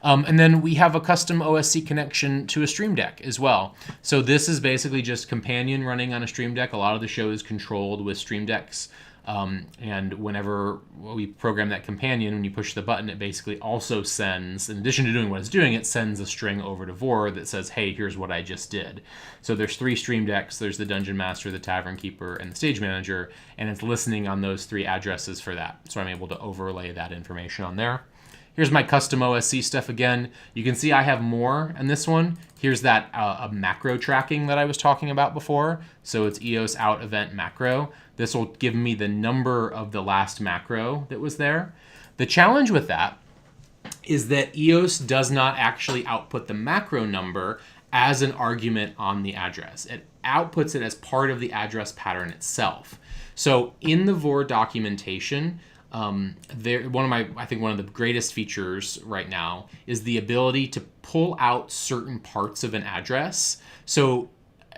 And then we have a custom OSC connection to a Stream Deck as well. So this is basically just Companion running on a Stream Deck. A lot of the show is controlled with Stream Decks. And whenever we program that Companion, when you push the button, it basically also sends, in addition to doing what it's doing, it sends a string over to Vore that says, hey, here's what I just did. So there's 3 Stream Decks. There's the Dungeon Master, the Tavern Keeper, and the Stage Manager, and it's listening on those 3 addresses for that. So I'm able to overlay that information on there. Here's my custom OSC stuff again. You can see I have more in this one. Here's that a macro tracking that I was talking about before. So it's EOS out event macro. This will give me the number of the last macro that was there. The challenge with that is that EOS does not actually output the macro number as an argument on the address. It outputs it as part of the address pattern itself. So in the Vore documentation, one of the greatest features right now is the ability to pull out certain parts of an address. So,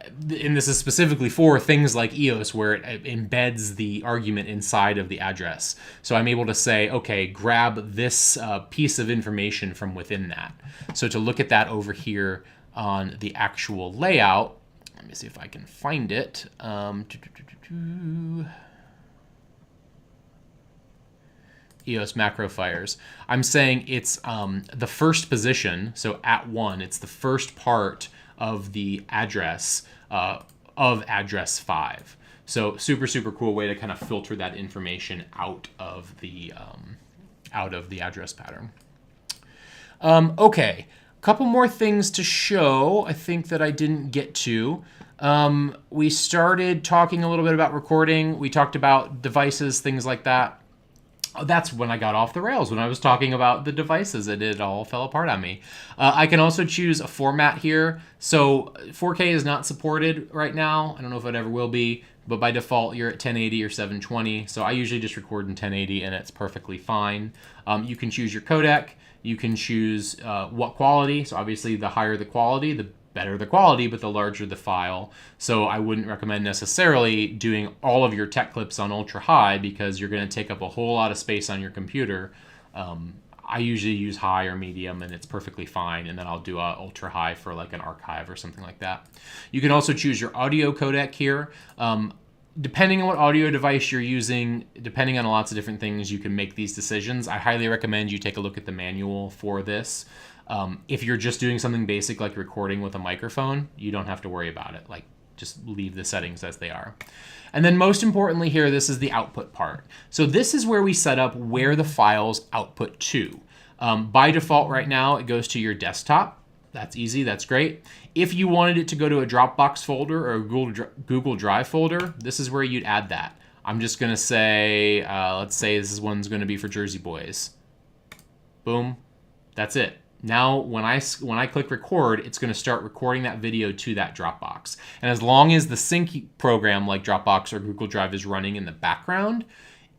and this is specifically for things like EOS, where it embeds the argument inside of the address. So I'm able to say, okay, grab this piece of information from within that. So to look at that over here on the actual layout, let me see if I can find it. EOS macro fires. I'm saying it's the first position, so at 1, it's the first part of the address of address 5. So super, super cool way to kind of filter that information out of the address pattern. Okay, a couple more things to show, I think, that I didn't get to. We started talking a little bit about recording. We talked about devices, things like that. That's when I got off the rails, when I was talking about the devices. It all fell apart on me. I can also choose a format here. So 4K is not supported right now. I don't know if it ever will be, but by default, you're at 1080 or 720. So I usually just record in 1080 and it's perfectly fine. You can choose your codec. You can choose what quality. So obviously, the higher the quality, the better the quality, but the larger the file. So I wouldn't recommend necessarily doing all of your tech clips on ultra high, because you're going to take up a whole lot of space on your computer. I usually use high or medium, and it's perfectly fine. And then I'll do a ultra high for like an archive or something like that. You can also choose your audio codec here. Depending on what audio device you're using, depending on lots of different things, you can make these decisions. I highly recommend you take a look at the manual for this. If you're just doing something basic like recording with a microphone, you don't have to worry about it. Like, just leave the settings as they are. And then most importantly here, this is the output part. So this is where we set up where the files output to. By default right now, it goes to your desktop. That's easy, that's great. If you wanted it to go to a Dropbox folder or a Google Drive folder, this is where you'd add that. I'm just gonna say, let's say this one's gonna be for Jersey Boys. Boom, that's it. Now, when I click record, it's going to start recording that video to that Dropbox. And as long as the sync program like Dropbox or Google Drive is running in the background,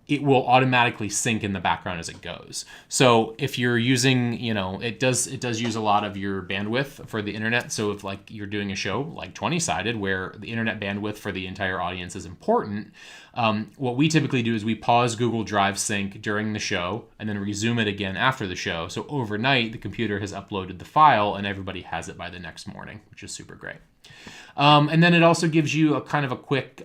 it will automatically sync in the background as it goes. So if you're using, it does use a lot of your bandwidth for the internet. So if like you're doing a show like 20-sided where the internet bandwidth for the entire audience is important, what we typically do is we pause Google Drive Sync during the show and then resume it again after the show. So overnight, the computer has uploaded the file and everybody has it by the next morning, which is super great. And then it also gives you a kind of a quick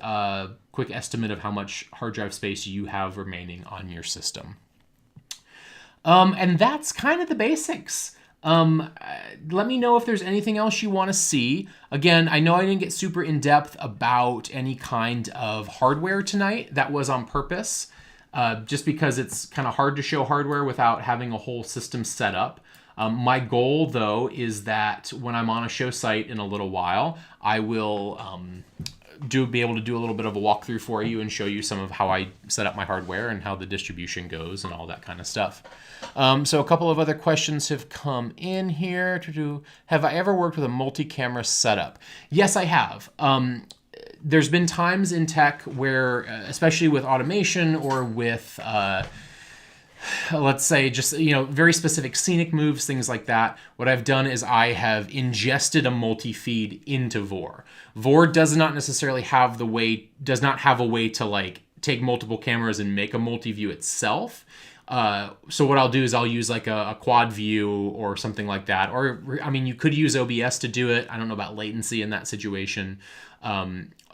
estimate of how much hard drive space you have remaining on your system. And that's kind of the basics. Let me know if there's anything else you want to see. Again, I know I didn't get super in depth about any kind of hardware tonight. That was on purpose, just because it's kind of hard to show hardware without having a whole system set up. My goal, though, is that when I'm on a show site in a little while, I will be able to do a little bit of a walkthrough for you and show you some of how I set up my hardware and how the distribution goes and all that kind of stuff. So a couple of other questions have come in here. Have I ever worked with a multi-camera setup? Yes, I have. There's been times in tech where, especially with automation or with let's say just, very specific scenic moves, things like that. What I've done is I have ingested a multi-feed into Vore. Vore does not necessarily have a way to like take multiple cameras and make a multi-view itself. So what I'll do is I'll use like a quad view or something like that. Or, you could use OBS to do it. I don't know about latency in that situation.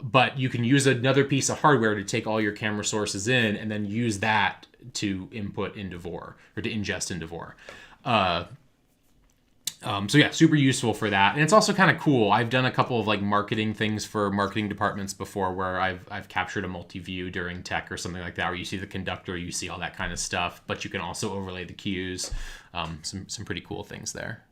But you can use another piece of hardware to take all your camera sources in and then use that to input into Vore or to ingest into Vore. So yeah, super useful for that. And it's also kind of cool. I've done a couple of like marketing things for marketing departments before where I've captured a multi-view during tech or something like that, where you see the conductor, you see all that kind of stuff, but you can also overlay the cues. Some pretty cool things there.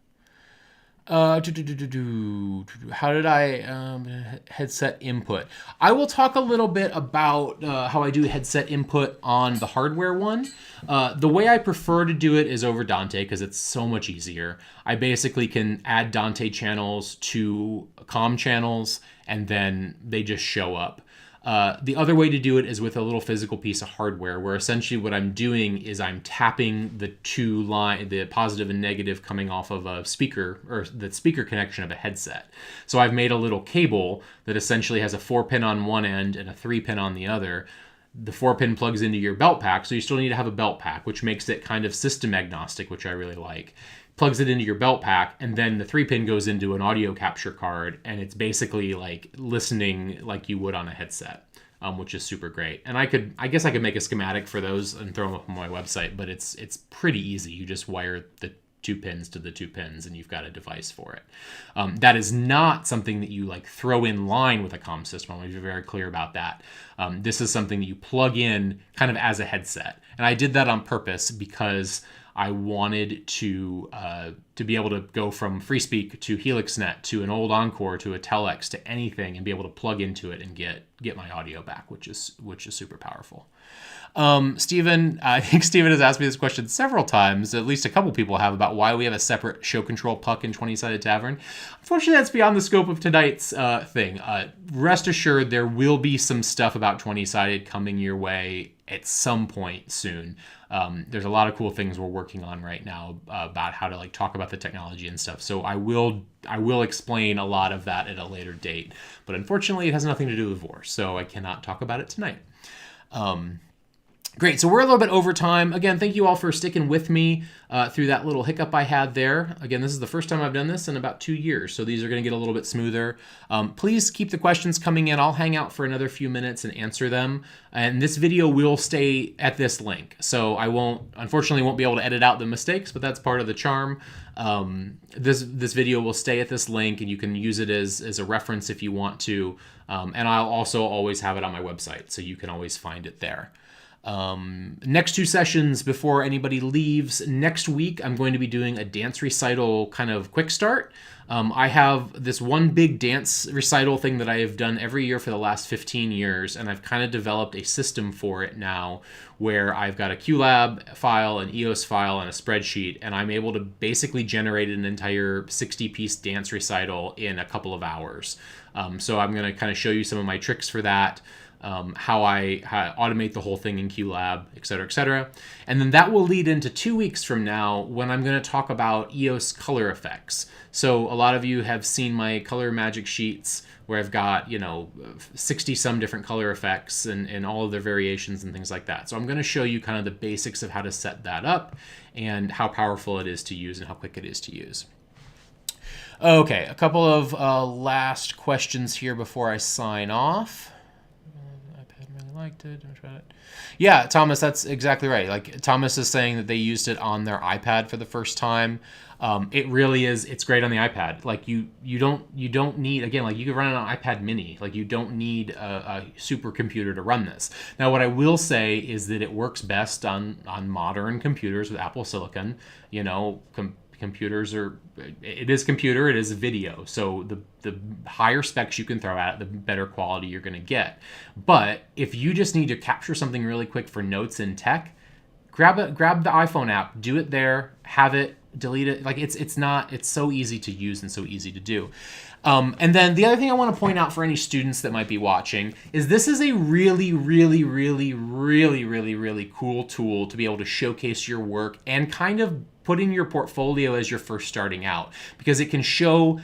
How did I headset input? I will talk a little bit about how I do headset input on the hardware one. The way I prefer to do it is over Dante because it's so much easier. I basically can add Dante channels to comm channels and then they just show up. The other way to do it is with a little physical piece of hardware where essentially what I'm doing is I'm tapping the positive and negative coming off of a speaker or the speaker connection of a headset. So I've made a little cable that essentially has a 4-pin on one end and a 3-pin on the other. The 4-pin plugs into your belt pack, so you still need to have a belt pack, which makes it kind of system agnostic, which I really like. Plugs it into your belt pack, and then the 3-pin goes into an audio capture card, and it's basically like listening like you would on a headset, which is super great. And I guess I could make a schematic for those and throw them up on my website, but it's pretty easy. You just wire the 2 pins to the 2 pins, and you've got a device for it. That is not something that you like throw in line with a comm system. I want to be very clear about that. This is something that you plug in kind of as a headset, and I did that on purpose because I wanted to be able to go from FreeSpeak to HelixNet to an old Encore to a Telex to anything and be able to plug into it and get my audio back, which is super powerful. Steven, I think Steven has asked me this question several times, at least a couple people have, about why we have a separate show control puck in 20-Sided Tavern. Unfortunately, that's beyond the scope of tonight's thing. Rest assured, there will be some stuff about 20-Sided coming your way at some point soon. There's a lot of cool things we're working on right now about how to like talk about the technology and stuff. So I will explain a lot of that at a later date, but unfortunately it has nothing to do with Vore, so I cannot talk about it tonight. Great, so we're a little bit over time. Again, thank you all for sticking with me through that little hiccup I had there. Again, this is the first time I've done this in about 2 years, so these are going to get a little bit smoother. Please keep the questions coming in. I'll hang out for another few minutes and answer them. And this video will stay at this link, so I unfortunately won't be able to edit out the mistakes, but that's part of the charm. This video will stay at this link, and you can use it as a reference if you want to. And I'll also always have it on my website, so you can always find it there. Next 2 sessions before anybody leaves. Next week, I'm going to be doing a dance recital kind of quick start. I have this one big dance recital thing that I have done every year for the last 15 years, and I've kind of developed a system for it now where I've got a QLab file, an EOS file, and a spreadsheet, and I'm able to basically generate an entire 60-piece dance recital in a couple of hours. So I'm going to kind of show you some of my tricks for that. how I automate the whole thing in QLab, et cetera, et cetera. And then that will lead into 2 weeks from now when I'm going to talk about EOS color effects. So a lot of you have seen my color magic sheets where I've got, 60 some different color effects and all of their variations and things like that. So I'm going to show you kind of the basics of how to set that up and how powerful it is to use and how quick it is to use. Okay, a couple of last questions here before I sign off. iPad really liked it. Yeah, Thomas, that's exactly right. Like Thomas is saying that they used it on their iPad for the first time. It really is. It's great on the iPad. Like you don't need, again, like you can run it on iPad Mini. Like you don't need a supercomputer to run this. Now, what I will say is that it works best on modern computers with Apple Silicon. Computers it is video, so the higher specs you can throw at it, the better quality you're going to get. But if you just need to capture something really quick for notes in tech, grab the iPhone app, do it there, have it, delete it. Like it's so easy to use and so easy to do. And then the other thing I want to point out for any students that might be watching is this is a really, really, really, really, really, really cool tool to be able to showcase your work and kind of put in your portfolio as you're first starting out, because it can show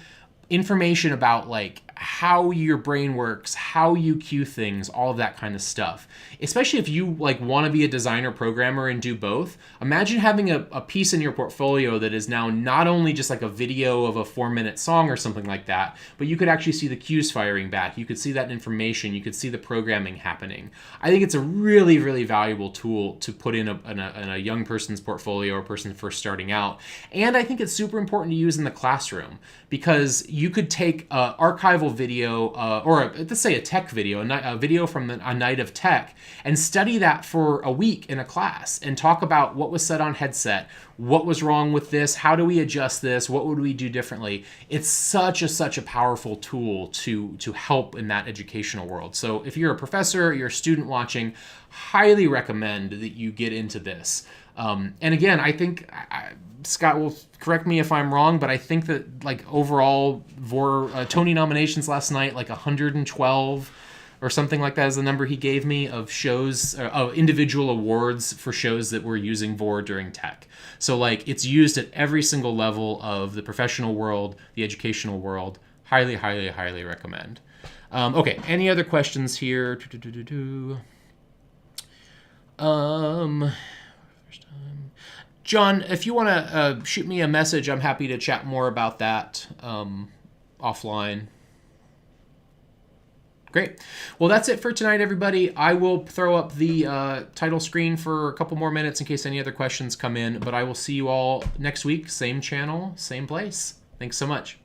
information about like how your brain works, how you cue things, all of that kind of stuff. Especially if you like want to be a designer programmer and do both. Imagine having a piece in your portfolio that is now not only just like a video of a 4-minute song or something like that, but you could actually see the cues firing back. You could see that information. You could see the programming happening. I think it's a really, really valuable tool to put in a young person's portfolio or a person first starting out. And I think it's super important to use in the classroom, because you could take archival video or let's say a tech video, a video from a night of tech, and study that for a week in a class and talk about what was said on headset, what was wrong with this, how do we adjust this, what would we do differently. It's such a powerful tool to help in that educational world. So if you're a professor, you're a student watching, highly recommend that you get into this. And again, I think Scott will correct me if I'm wrong, but I think that like overall Vore Tony nominations last night, like 112 or something like that is the number he gave me of shows, individual awards for shows that were using Vore during tech. So like it's used at every single level of the professional world, the educational world. Highly, highly, highly recommend. Okay, any other questions here? John, if you want to shoot me a message, I'm happy to chat more about that offline. Great. Well, that's it for tonight, everybody. I will throw up the title screen for a couple more minutes in case any other questions come in, but I will see you all next week. Same channel, same place. Thanks so much.